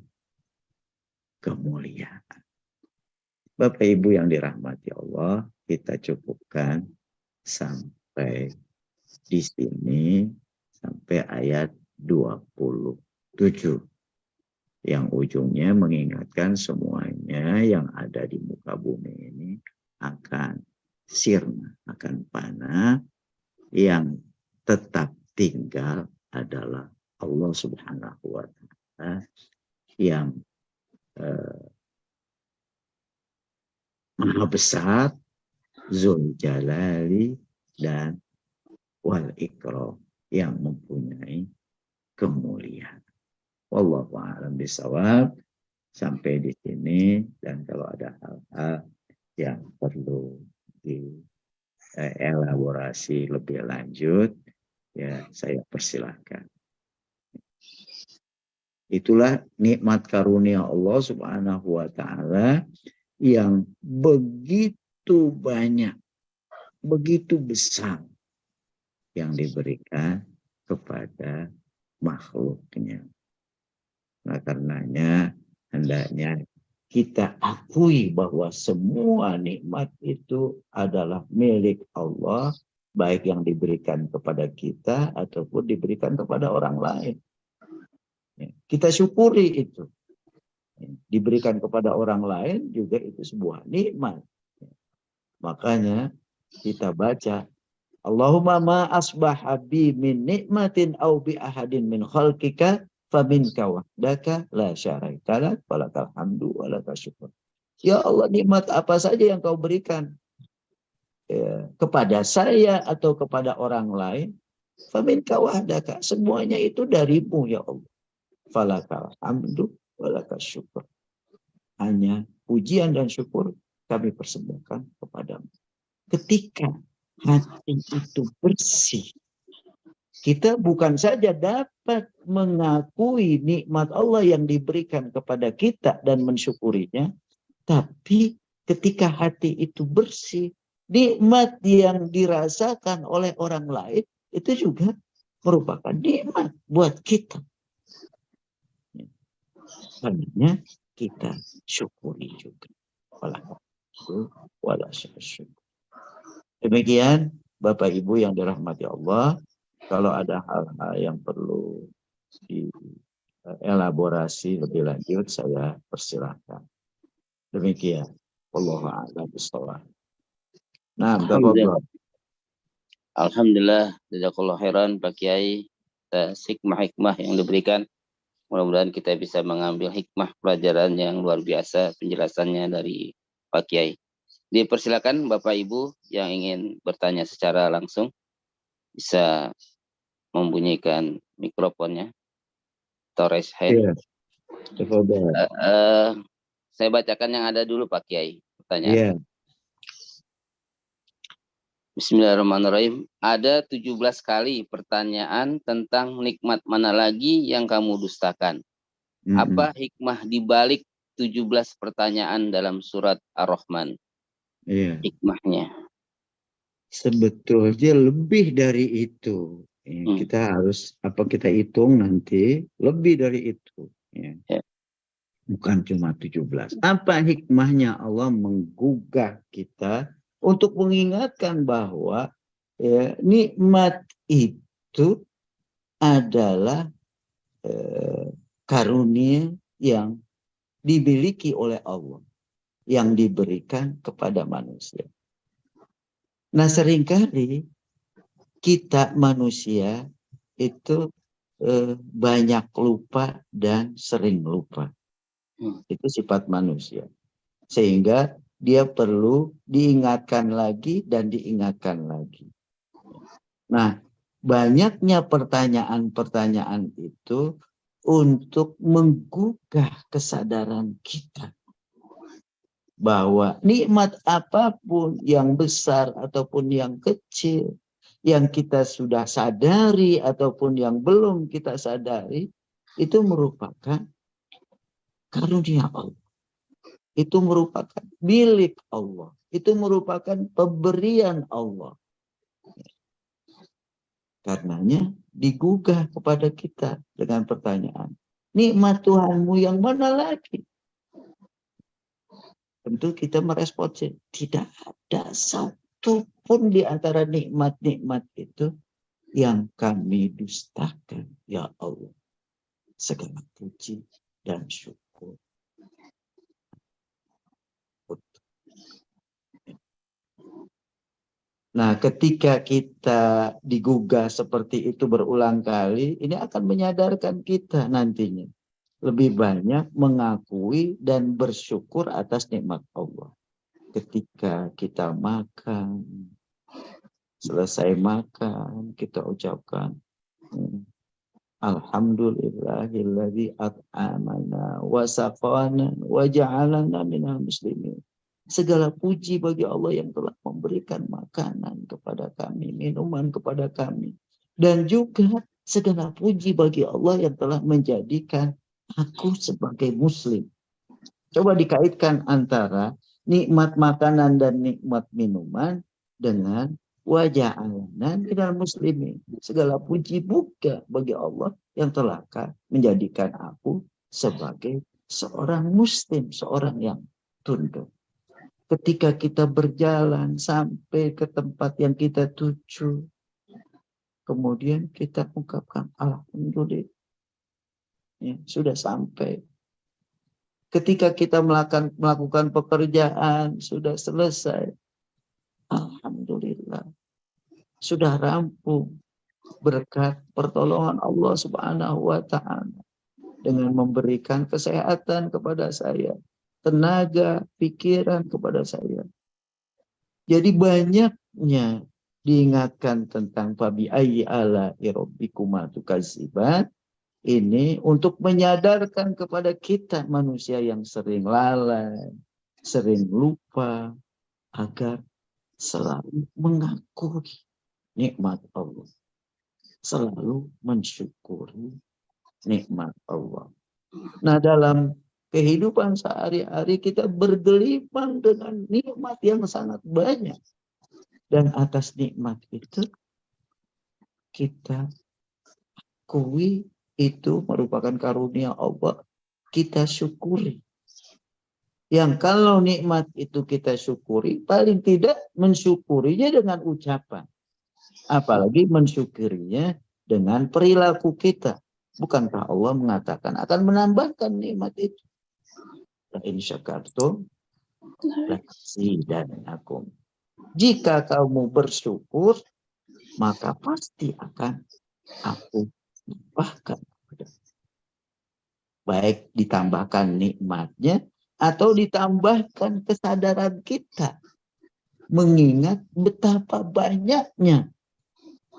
kemuliaan. Bapak Ibu yang dirahmati Allah, kita cukupkan sampai di sini, sampai ayat 27. Yang ujungnya mengingatkan semuanya yang ada di muka bumi ini akan sirna, akan panah. Yang tetap tinggal adalah Allah Subhanahu wa Ta'ala yang maha besar, Dzul Jalali dan wal Ikram, yang mempunyai kemuliaan. Wallahu a'lam bishawab. Sampai di sini, dan kalau ada hal-hal yang perlu dielaborasi lebih lanjut, ya saya persilahkan. Itulah nikmat karunia Allah Subhanahu wa Ta'ala yang begitu banyak, begitu besar yang diberikan kepada makhluknya. Nah, karenanya hendaknya kita akui bahwa semua nikmat itu adalah milik Allah, baik yang diberikan kepada kita ataupun diberikan kepada orang lain. Kita syukuri itu. Diberikan kepada orang lain juga itu sebuah nikmat. Makanya kita baca, Allahumma ma asbaha bi min nikmatin au bi ahadin min khalqika faminka wahdaka la syarika lak walakal hamdu walakal syukur. Ya Allah, nikmat apa saja yang kau berikan kepada saya atau kepada orang lain, faminka wahdaka, semuanya itu darimu ya Allah. Falakal hamdu walakal syukur. Hanya pujian dan syukur kami persembahkan kepadamu. Ketika hati itu bersih, kita bukan saja dapat mengakui nikmat Allah yang diberikan kepada kita dan mensyukurinya, tapi ketika hati itu bersih, nikmat yang dirasakan oleh orang lain itu juga merupakan nikmat buat kita. Sebenarnya kita syukuri juga. Demikian Bapak Ibu yang dirahmati Allah. Kalau ada hal-hal yang perlu dielaborasi lebih lanjut, saya persilahkan. Demikian. Wallahu a'lam bishawab. Nah, Alhamdulillah, jazakallahu khairan Pak Kiai atas hikmah-hikmah yang diberikan. Mudah-mudahan kita bisa mengambil hikmah pelajaran yang luar biasa penjelasannya dari Pak Kiai. Dipersilakan Bapak Ibu yang ingin bertanya secara langsung bisa membunyikan mikrofonnya atau raise hand. Saya bacakan yang ada dulu Pak Kiai pertanyaan. Bismillahirrahmanirrahim. Ada 17 kali pertanyaan tentang nikmat mana lagi yang kamu dustakan. Apa hikmah dibalik 17 pertanyaan dalam surat Ar-Rahman? Hikmahnya. Sebetulnya lebih dari itu. Kita harus kita hitung nanti lebih dari itu. Bukan cuma 17. Apa hikmahnya Allah menggugah kita untuk mengingatkan bahwa nikmat itu adalah karunia yang dimiliki oleh Allah, yang diberikan kepada manusia. Nah, seringkali kita manusia itu banyak lupa dan sering lupa. Itu sifat manusia. Sehingga dia perlu diingatkan lagi dan diingatkan lagi. Nah, banyaknya pertanyaan-pertanyaan itu untuk menggugah kesadaran kita. bahwa nikmat apapun yang besar ataupun yang kecil, yang kita sudah sadari ataupun yang belum kita sadari, itu merupakan karunia Allah. Itu merupakan milik Allah. Itu merupakan pemberian Allah. Karenanya digugah kepada kita dengan pertanyaan, nikmat Tuhanmu yang mana lagi? Tentu kita meresponsnya, tidak ada satu pun di antara nikmat-nikmat itu yang kami dustakan, ya Allah. Segala puji dan syukur. Nah, ketika kita digugah seperti itu berulang kali, ini akan menyadarkan kita nantinya lebih banyak mengakui dan bersyukur atas nikmat Allah. Ketika kita makan, selesai makan, kita ucapkan Alhamdulillahilladzi at'amana wa saqana wa ja'alana minal muslimin. Segala puji bagi Allah yang telah memberikan makanan kepada kami, minuman kepada kami. Dan juga segala puji bagi Allah yang telah menjadikan aku sebagai muslim. Coba dikaitkan antara nikmat makanan dan nikmat minuman dengan wajah alanan minal muslimin. Segala puji buka bagi Allah yang telah menjadikan aku sebagai seorang muslim, seorang yang tunduk. Ketika kita berjalan sampai ke tempat yang kita tuju, kemudian kita ungkapkan Alhamdulillah, ya, sudah sampai. Ketika kita melakukan pekerjaan, sudah selesai, Alhamdulillah, sudah rampung berkat pertolongan Allah Subhanahu wa Ta'ala dengan memberikan kesehatan kepada saya, tenaga, pikiran kepada saya. Jadi banyaknya diingatkan tentang fabi ayyi ala'i rabbikuma tukadziban. Ini untuk menyadarkan kepada kita manusia yang sering lalai, sering lupa, agar selalu mengakui nikmat Allah. Selalu mensyukuri nikmat Allah. Nah, dalam kehidupan sehari-hari kita bergelimang dengan nikmat yang sangat banyak. Dan atas nikmat itu kita akui itu merupakan karunia Allah. Kita syukuri. Yang kalau nikmat itu kita syukuri, paling tidak mensyukurinya dengan ucapan. Apalagi mensyukurinya dengan perilaku kita. Bukankah Allah mengatakan akan menambahkan nikmat itu? In syakartum lazidannakum. Jika kamu bersyukur, maka pasti akan aku tambahkan. Baik ditambahkan nikmatnya atau ditambahkan kesadaran kita. Mengingat betapa banyaknya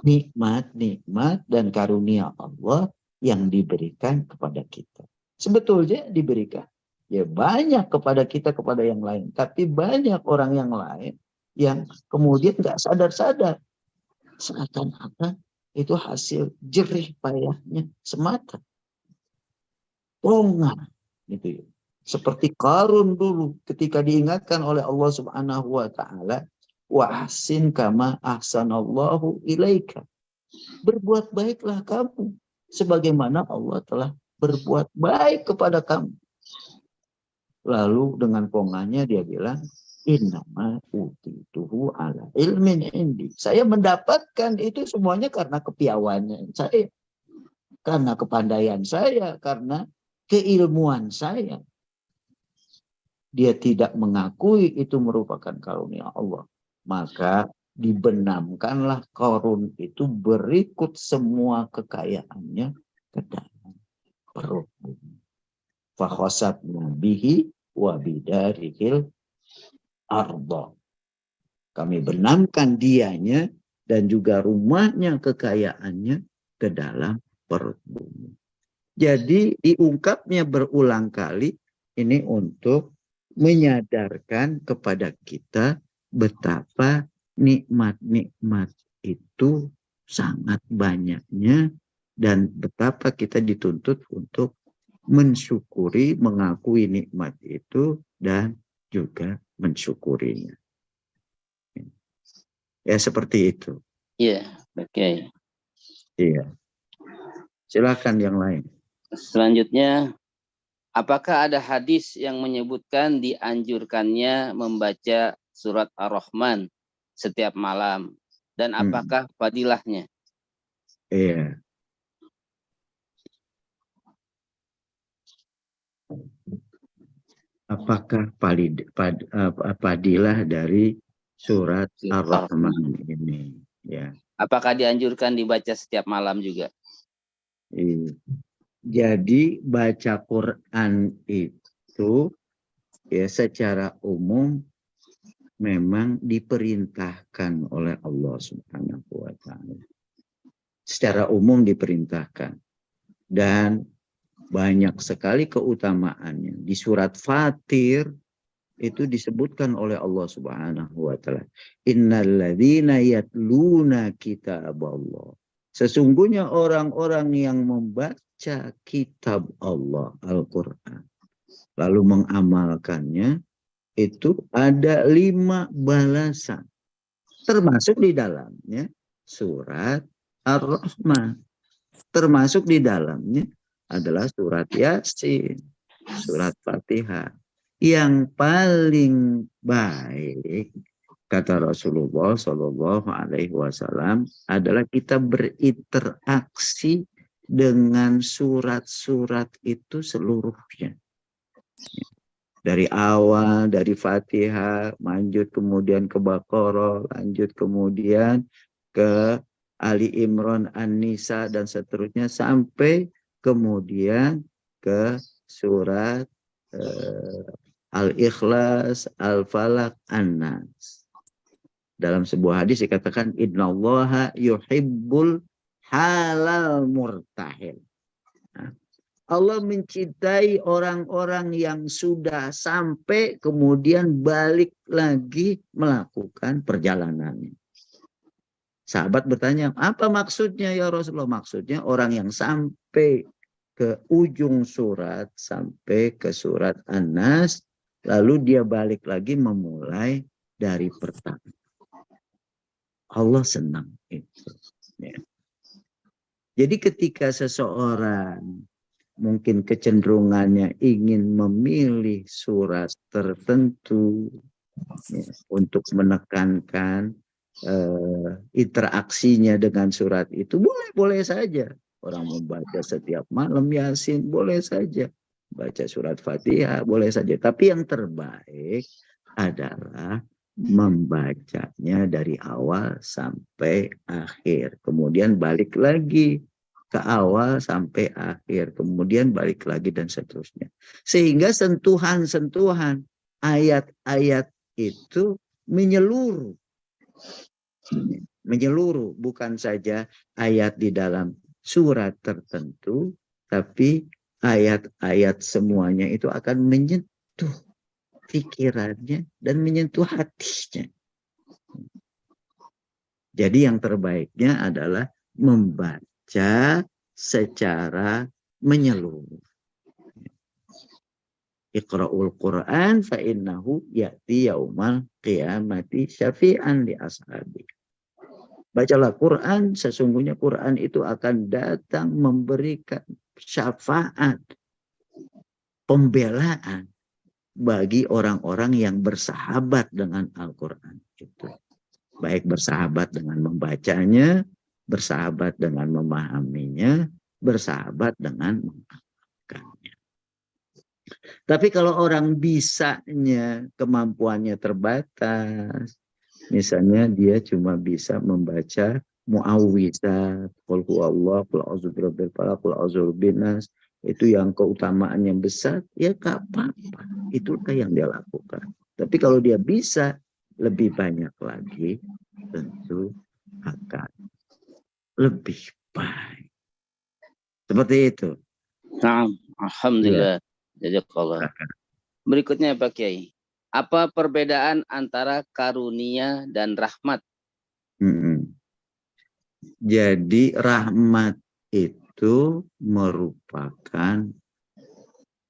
nikmat-nikmat dan karunia Allah yang diberikan kepada kita. Sebetulnya diberikan. Ya banyak kepada kita, kepada yang lain. Tapi banyak orang yang lain yang kemudian nggak sadar-sadar. Seakan-akan itu hasil jerih payahnya semata. Bohongan. Gitu ya. Seperti Qarun dulu ketika diingatkan oleh Allah Subhanahu wa Ta'ala, wa ahsin kama ahsanallahu ilaika. Berbuat baiklah kamu sebagaimana Allah telah berbuat baik kepada kamu. Lalu dengan pongannya dia bilang, innama utituhu ala ilmin indi. Saya mendapatkan itu semuanya karena kepiawaian saya, karena kepandaian saya, karena keilmuan saya. Dia tidak mengakui itu merupakan karunia Allah. Maka dibenamkanlah Qarun itu berikut semua kekayaannya ke dalam perut bumi. Fakhasabna bihi wa bidarihil arda. Kami benamkan dianya dan juga rumahnya, kekayaannya ke dalam perut bumi. Jadi diungkapnya berulang kali ini untuk menyadarkan kepada kita betapa nikmat-nikmat itu sangat banyaknya dan betapa kita dituntut untuk mensyukuri, mengakui nikmat itu dan juga mensyukurinya. Ya seperti itu. Iya, oke. Iya. Silakan yang lain. Selanjutnya, apakah ada hadis yang menyebutkan dianjurkannya membaca surat Ar-Rahman setiap malam? Dan apakah fadilahnya? Iya. Apakah fadilah dari surat Ar-Rahman ini? Ya. Apakah dianjurkan dibaca setiap malam juga? Iya. Jadi baca Quran itu ya secara umum memang diperintahkan oleh Allah Subhanahu wa taala. Secara umum diperintahkan. Dan banyak sekali keutamaannya. Di surat Fatir itu disebutkan oleh Allah Subhanahu wa taala. Innalladzina yatluna kitaballah. Sesungguhnya orang-orang yang membaca kitab Allah, Al-Quran, lalu mengamalkannya, itu ada 5 balasan. Termasuk di dalamnya surat Ar-Rahman. Termasuk di dalamnya adalah surat Yasin, surat Fatihah. Yang paling baik, kata Rasulullah Shallallahu Alaihi Wasallam, adalah kita berinteraksi dengan surat-surat itu seluruhnya. Dari awal, dari Fatihah, lanjut kemudian ke Baqarah, lanjut kemudian ke Ali Imran, An-Nisa, dan seterusnya, sampai kemudian ke surat Al-Ikhlas, Al-Falaq, An-Nas. Dalam sebuah hadis dikatakan, Innallaha yuhibbul halal murtahil. Nah, Allah mencintai orang-orang yang sudah sampai kemudian balik lagi melakukan perjalanannya. Sahabat bertanya, apa maksudnya ya Rasulullah? Maksudnya orang yang sampai ke ujung surat, sampai ke surat An-Nas, lalu dia balik lagi memulai dari pertama. Allah senang itu. Ya. Jadi ketika seseorang mungkin kecenderungannya ingin memilih surat tertentu ya, untuk menekankan interaksinya dengan surat itu, boleh saja. Orang membaca setiap malam Yasin, boleh saja. Baca surat Fatihah, boleh saja. Tapi yang terbaik adalah membacanya dari awal sampai akhir. Kemudian balik lagi ke awal sampai akhir. Kemudian balik lagi dan seterusnya. Sehingga sentuhan-sentuhan ayat-ayat itu menyeluruh. Menyeluruh, bukan saja ayat di dalam surat tertentu, tapi ayat-ayat semuanya itu akan menyentuh pikirannya dan menyentuh hatinya. Jadi yang terbaiknya adalah membaca secara menyeluruh. Iqra'ul Qur'an fa innahu ya'ti yaumal qiyamati syafi'an li ashabi. Bacalah Quran, sesungguhnya Quran itu akan datang memberikan syafaat, pembelaan bagi orang-orang yang bersahabat dengan Al-Quran itu. Baik bersahabat dengan membacanya, bersahabat dengan memahaminya, bersahabat dengan mengamalkannya. Tapi kalau orang bisanya, kemampuannya terbatas, misalnya dia cuma bisa membaca mu'awwizat, qul huwallahu, qul a'udzu birabbil falaq, qul a'udzu birabbin nas, itu yang keutamaannya besar, ya gak apa-apa. Itulah yang dia lakukan. Tapi kalau dia bisa lebih banyak lagi, tentu akan lebih baik. Seperti itu. Nah, alhamdulillah. Jazakallah. Berikutnya Pak Kiai. Apa perbedaan antara karunia dan rahmat? Jadi rahmat itu merupakan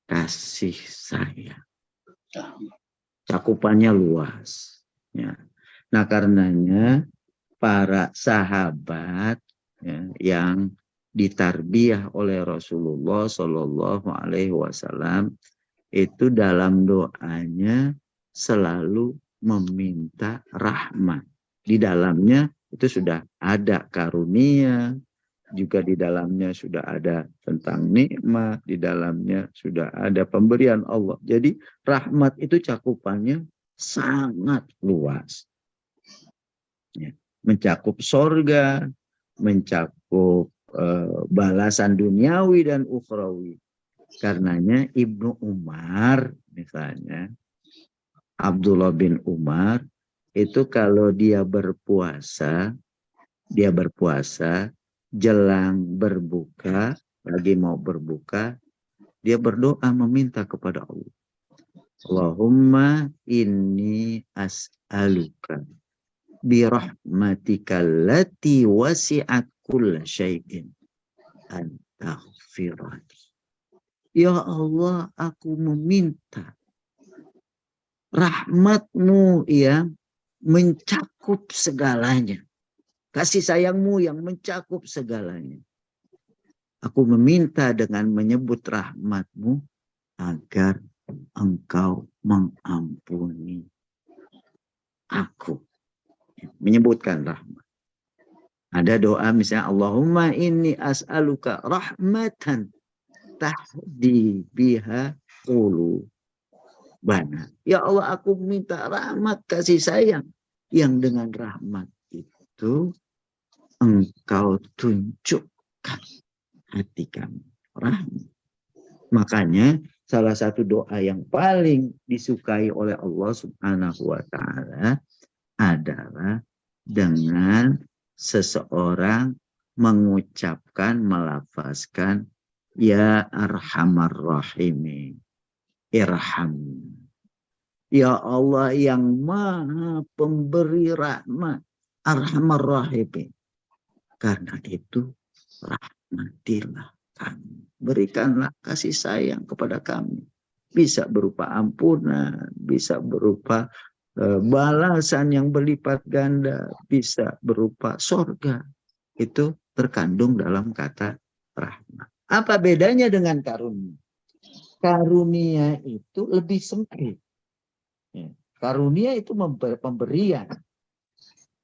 kasih sayang. Cakupannya luas. Ya. Nah karenanya para sahabat ya, yang ditarbiyah oleh Rasulullah Shallallahu Alaihi Wasallam itu dalam doanya selalu meminta rahmat. Di dalamnya itu sudah ada karunia, juga di dalamnya sudah ada tentang nikmat, di dalamnya sudah ada pemberian Allah. Jadi rahmat itu cakupannya sangat luas. Ya. Mencakup sorga, mencakup balasan duniawi dan ukhrawi. Karenanya Ibnu Umar misalnya, Abdullah bin Umar itu kalau dia berpuasa jelang berbuka, lagi mau berbuka, dia berdoa meminta kepada Allah. Allahumma inni as'aluka birahmatika allati wasi'at kulla syai'in an taghfirani. Ya Allah, aku meminta rahmat-Mu yang mencakup segalanya. Kasih sayang-Mu yang mencakup segalanya. Aku meminta dengan menyebut rahmat-Mu agar Engkau mengampuni aku. Menyebutkan rahmat. Ada doa misalnya Allahumma inni as'aluka rahmatan tahdi biha qulubana. Ya Allah, aku minta rahmat kasih sayang yang dengan rahmat itu Engkau tunjukkan hati kami. Rahmat. Makanya salah satu doa yang paling disukai oleh Allah Subhanahu wa taala adalah dengan seseorang mengucapkan, melafazkan ya arhamar rahimin, irham. Ya Allah yang maha pemberi rahmat, arhamar rahimin. Karena itu rahmatilah kami. Berikanlah kasih sayang kepada kami. Bisa berupa ampunan, bisa berupa balasan yang berlipat ganda, bisa berupa sorga. Itu terkandung dalam kata rahmat. Apa bedanya dengan karunia? Karunia itu lebih sempit. Karunia itu pemberian.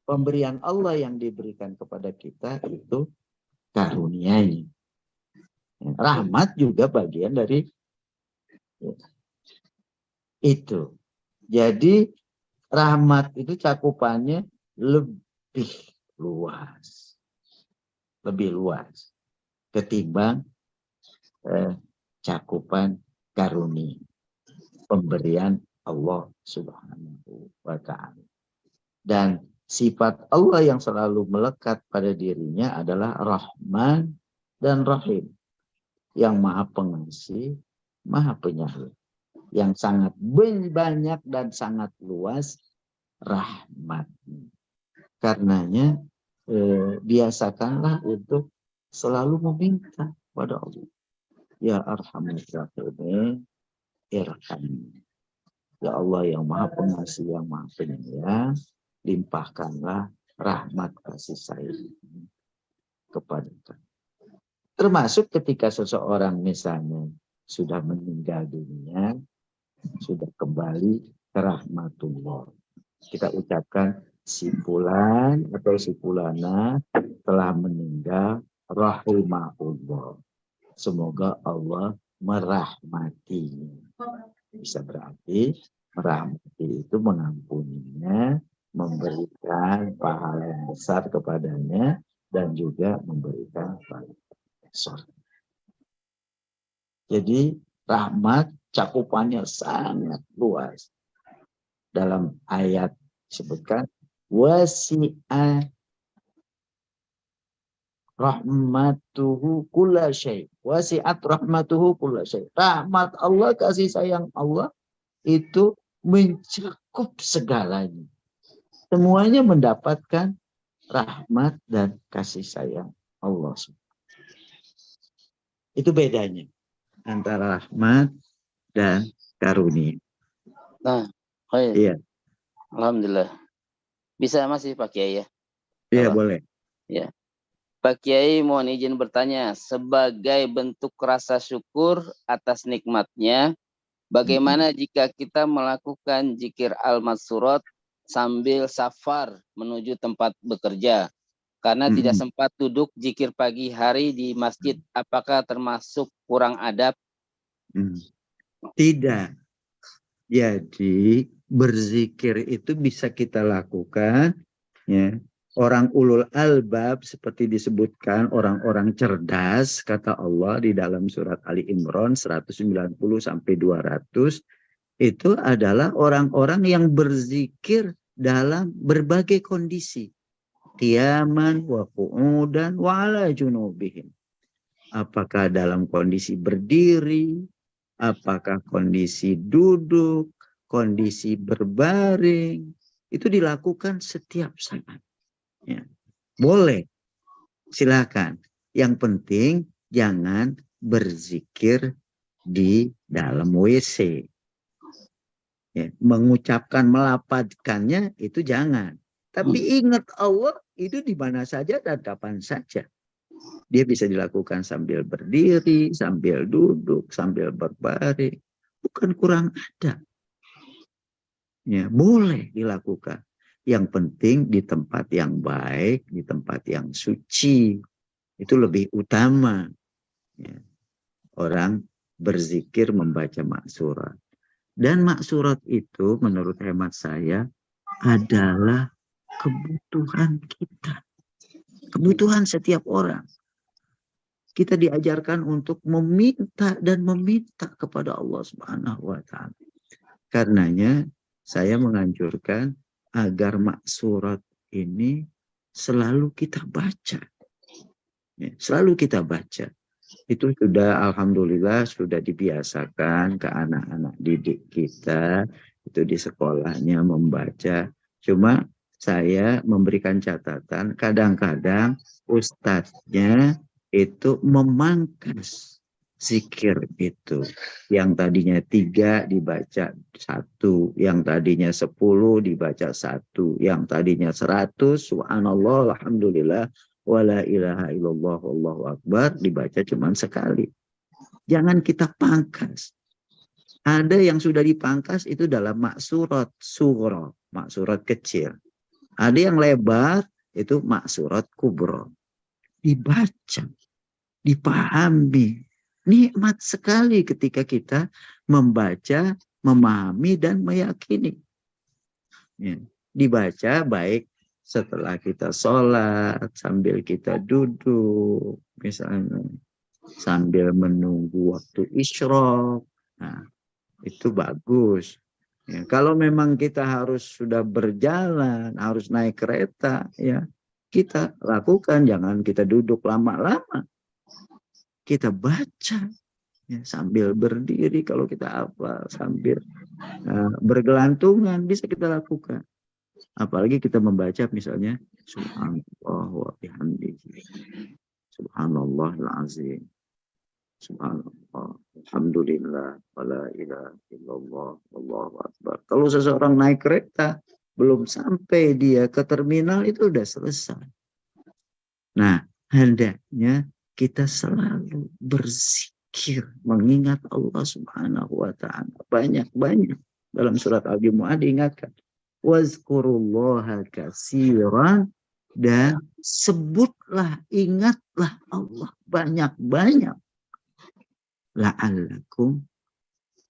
Pemberian Allah yang diberikan kepada kita itu karunianya. Rahmat juga bagian dari itu. Jadi rahmat itu cakupannya lebih luas. Lebih luas ketimbang cakupan karunia. Pemberian Allah Subhanahu wa ta'ala. Dan sifat Allah yang selalu melekat pada dirinya adalah Rahman dan Rahim. Yang maha pengasih, maha penyayang. Yang sangat banyak dan sangat luas rahmat. Karenanya biasakanlah untuk selalu meminta pada Allah. Ya Arhamar Rahimin, irham. Ya Allah yang maha pengasih, yang maha penyayang, limpahkanlah rahmat kasih sayang kepada kami. Termasuk ketika seseorang misalnya sudah meninggal dunia, sudah kembali ke rahmatullah. Kita ucapkan si fulan atau si fulana telah meninggal rahimahullah. Semoga Allah merahmatinya. Bisa berarti merahmati itu mengampuninya, memberikan pahala yang besar kepadanya, dan juga memberikan pahala sorga. Jadi rahmat cakupannya sangat luas. Dalam ayat disebutkan wasi'a rahmatuhu kulla syai. Wasi'at rahmatuhu kulla syai. Rahmat Allah, kasih sayang Allah itu mencakup segalanya. Semuanya mendapatkan rahmat dan kasih sayang Allah. Itu bedanya antara rahmat dan karunia. Nah, baik. Iya, Alhamdulillah. Bisa masih Pak Kiai ya? iya Apa? boleh. Ya. Pak Kiai mohon izin bertanya, sebagai bentuk rasa syukur atas nikmatnya, bagaimana jika kita melakukan zikir al-madsurat sambil safar menuju tempat bekerja? Karena tidak sempat duduk zikir pagi hari di masjid, apakah termasuk kurang adab? Tidak. Jadi berzikir itu bisa kita lakukan, ya. Orang ulul albab seperti disebutkan orang-orang cerdas kata Allah di dalam surat Ali Imran 190 sampai 200 itu adalah orang-orang yang berzikir dalam berbagai kondisi. Qiyaman wa qu'udan wa ala junubihim. Apakah dalam kondisi berdiri, apakah kondisi duduk, kondisi berbaring, itu dilakukan setiap saat. Ya. Boleh, silakan. Yang penting jangan berzikir di dalam WC. Ya. Mengucapkan, melafadzkannya itu jangan. Tapi ingat Allah itu di mana saja dan kapan saja. Dia bisa dilakukan sambil berdiri, sambil duduk, sambil berbaring. Bukan kurang ada. Ya, boleh dilakukan. Yang penting di tempat yang baik, di tempat yang suci. Itu lebih utama. Ya. Orang berzikir membaca maksurat. Dan maksurat itu menurut hemat saya adalah kebutuhan kita. Kebutuhan setiap orang. Kita diajarkan untuk meminta dan meminta kepada Allah Subhanahu wa Ta'ala. Karenanya saya menganjurkan agar maksurat ini selalu kita baca. Ya, selalu kita baca. Itu sudah alhamdulillah sudah dibiasakan ke anak-anak didik kita. Itu di sekolahnya membaca. Cuma saya memberikan catatan kadang-kadang ustadznya itu memangkas zikir itu. Yang tadinya 3 dibaca 1. Yang tadinya 10 dibaca 1. Yang tadinya 100 subhanallah alhamdulillah wala ilaha illallah wallahu akbar dibaca cuma sekali. Jangan kita pangkas. Ada yang sudah dipangkas itu dalam maksurat sugro, maksurat kecil. Ada yang lebar itu maksurat kubro. Dibaca, dipahami. Nikmat sekali ketika kita membaca, memahami, dan meyakini. Ya. Dibaca baik setelah kita sholat, sambil kita duduk, misalnya sambil menunggu waktu isyraq. Nah, itu bagus. Ya, kalau memang kita harus sudah berjalan, harus naik kereta, ya kita lakukan. Jangan kita duduk lama-lama. Kita baca ya, sambil berdiri kalau kita apa, sambil bergelantungan bisa kita lakukan. Apalagi kita membaca misalnya subhanallah wa bihamdihi, subhanallahil azim, subhanallah, alhamdulillah, wala ilaha illallah, wallahu akbar. Kalau seseorang naik kereta belum sampai dia ke terminal itu udah selesai. Nah, hendaknya kita selalu berzikir, mengingat Allah Subhanahu wa Ta'ala. Banyak-banyak. Dalam surat Al-Jumu'ah diingatkan. Wazkurullaha katsiran, dan sebutlah, ingatlah Allah banyak-banyak. La'allakum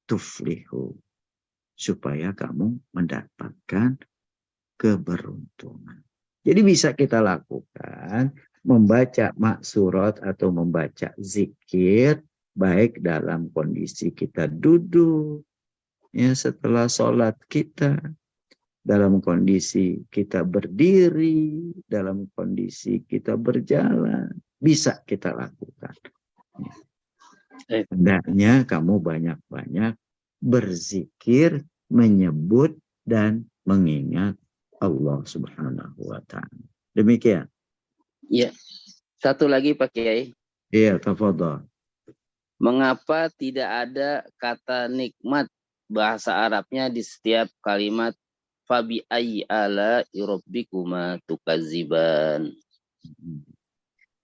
tuflihu. Supaya kamu mendapatkan keberuntungan. Jadi bisa kita lakukan membaca maksurat atau membaca zikir baik dalam kondisi kita duduk ya setelah sholat kita, dalam kondisi kita berdiri, dalam kondisi kita berjalan, bisa kita lakukan. Hendaknya kamu banyak-banyak berzikir, menyebut, dan mengingat Allah Subhanahu wa ta'ala. Demikian. Ya. Satu lagi Pak Kiai. Iya, tafadhal. Mengapa tidak ada kata nikmat bahasa Arabnya di setiap kalimat fabi ayyi ala rabbikuma tukadziban?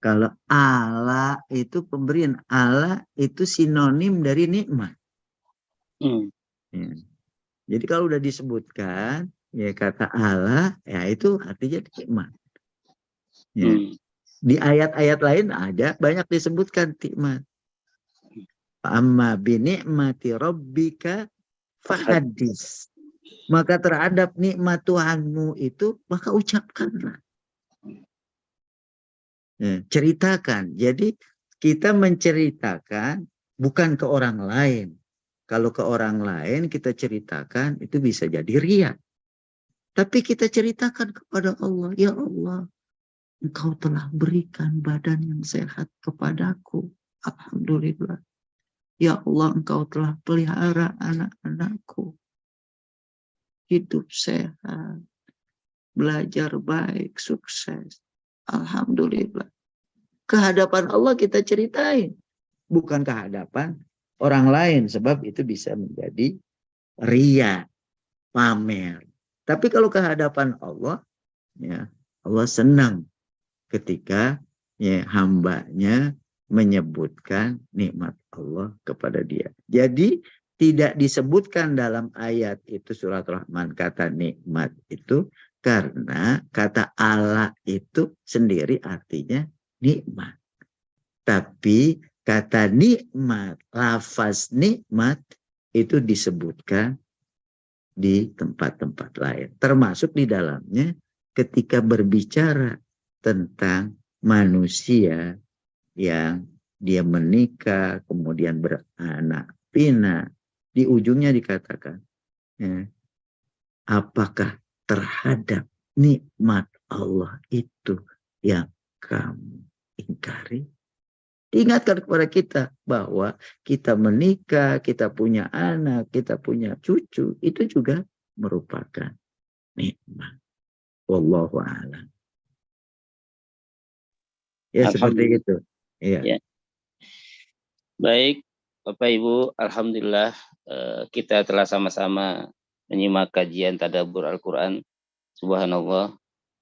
Kalau ala itu pemberian, ala itu sinonim dari nikmat. Ya. Jadi kalau udah disebutkan ya kata ala, ya itu artinya nikmat. Ya. Di ayat-ayat lain ada banyak disebutkan nikmat. Amma bi ni'mati rabbika fahadis. Maka terhadap nikmat Tuhanmu itu maka ucapkanlah. Ya, ceritakan. Jadi kita menceritakan bukan ke orang lain. Kalau ke orang lain kita ceritakan itu bisa jadi riya. Tapi kita ceritakan kepada Allah, ya Allah, Engkau telah berikan badan yang sehat kepadaku. Alhamdulillah. Ya Allah, Engkau telah pelihara anak-anakku. Hidup sehat. Belajar baik, sukses. Alhamdulillah. Kehadapan Allah kita ceritain. Bukan kehadapan orang lain. Sebab itu bisa menjadi riya, pamer. Tapi kalau kehadapan Allah, ya Allah senang ketika ya, hambanya menyebutkan nikmat Allah kepada dia. Jadi tidak disebutkan dalam ayat itu surat Rahman kata nikmat itu karena kata Allah itu sendiri artinya nikmat. Tapi kata nikmat, lafaz nikmat itu disebutkan di tempat-tempat lain. Termasuk di dalamnya ketika berbicara tentang manusia yang dia menikah, kemudian beranak pinak, di ujungnya dikatakan, ya, apakah terhadap nikmat Allah itu yang kamu ingkari? Diingatkan kepada kita bahwa kita menikah, kita punya anak, kita punya cucu, itu juga merupakan nikmat. Wallahu a'lam. Ya seperti itu. Iya. Ya. Baik, Bapak Ibu, alhamdulillah kita telah sama-sama menyimak kajian tadabbur Al-Qur'an. Subhanallah.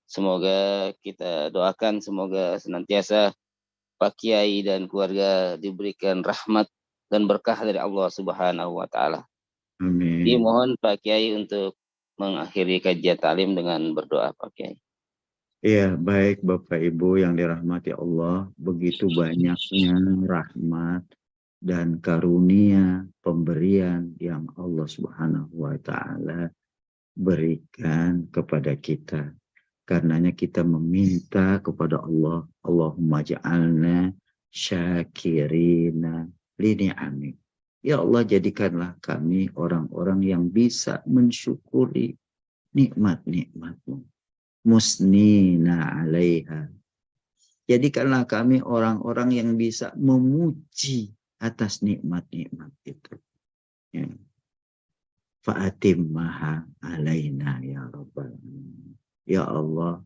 Semoga kita doakan semoga senantiasa Pak Kiai dan keluarga diberikan rahmat dan berkah dari Allah Subhanahu wa taala. Amin. Dimohon Pak Kiai untuk mengakhiri kajian talim dengan berdoa Pak Kiai. Iya, baik Bapak Ibu yang dirahmati Allah, begitu banyaknya rahmat dan karunia pemberian yang Allah Subhanahu wa taala berikan kepada kita. Karenanya kita meminta kepada Allah, Allahumma ja'alna syakirina li ni'amik. Ya Allah, jadikanlah kami orang-orang yang bisa mensyukuri nikmat-nikmat-Mu. Musnina 'alaiha. Jadikanlah kami orang-orang yang bisa memuji atas nikmat-nikmat itu. Ya. Fa'atimmaha 'alaina ya Rabbal alamin. Ya Allah,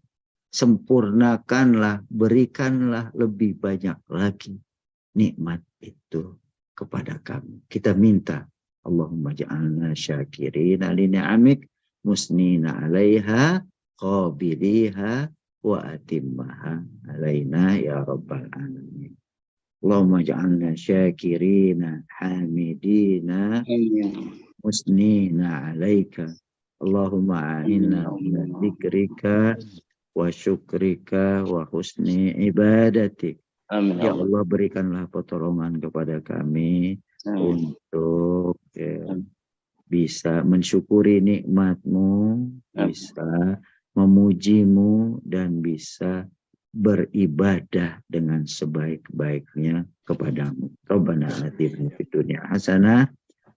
sempurnakanlah, berikanlah lebih banyak lagi nikmat itu kepada kami. Kita minta, Allahumma ja'alna syakirina li ni'amik musnina 'alaiha qabiliha wa atimmaha 'alaina ya Rabbal alamin. Allahumma ja'alna syakirina hamidina musnina 'alaika. Allahumma a'inna ala dzikrika wa syukrika wa husni ibadatik. Amin. Ya Allah, berikanlah pertolongan kepada kami untuk bisa mensyukuri nikmat-Mu, bisa memuji-Mu, dan bisa beribadah dengan sebaik-baiknya kepadamu. Rabbana atina fid dunya hasanah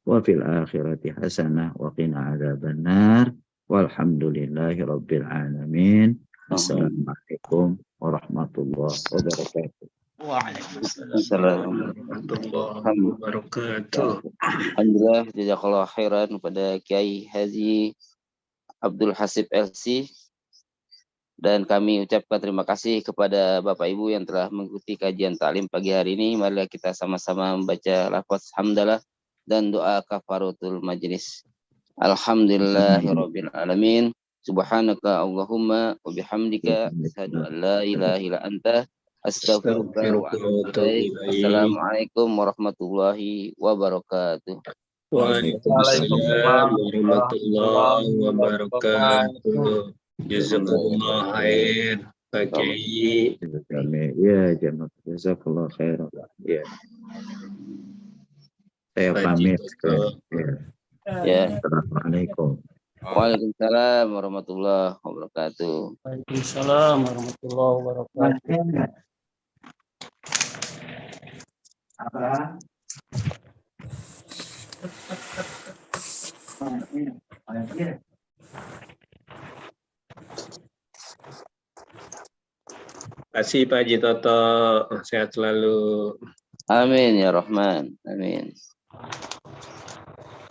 wa fil akhirati hasanah wa qina adzabannar. Walhamdulillahi rabbil alamin. Assalamualaikum warahmatullahi wabarakatuh. Waalaikumsalam warahmatullahi wabarakatuh. Alhamdulillah, jazakallah khairan kepada Kiai Haji Abdul Hasib LC. Dan kami ucapkan terima kasih kepada Bapak Ibu yang telah mengikuti kajian taklim pagi hari ini. Marilah kita sama-sama membaca lafaz hamdalah dan doa kafaratul majlis. Alhamdulillahirabbil alamin. Subhanaka Allahumma wa bihamdika asyhadu an la ilaha illa anta astaghfiruka wa atubu ilaik. Assalamualaikum warahmatullahi wabarakatuh. Waalaikumsalam warahmatullahi wabarakatuh. Jazakumullah khair, Pak Kiai. Ya, jazakallah khairan. Ya. Saya pamit. Ya. Assalamualaikum. Waalaikumsalam warahmatullahi wabarakatuh. Waalaikumsalam warahmatullahi wabarakatuh. Terima kasih Pak Haji Toto, sehat selalu. Amin ya Rahman. Amin.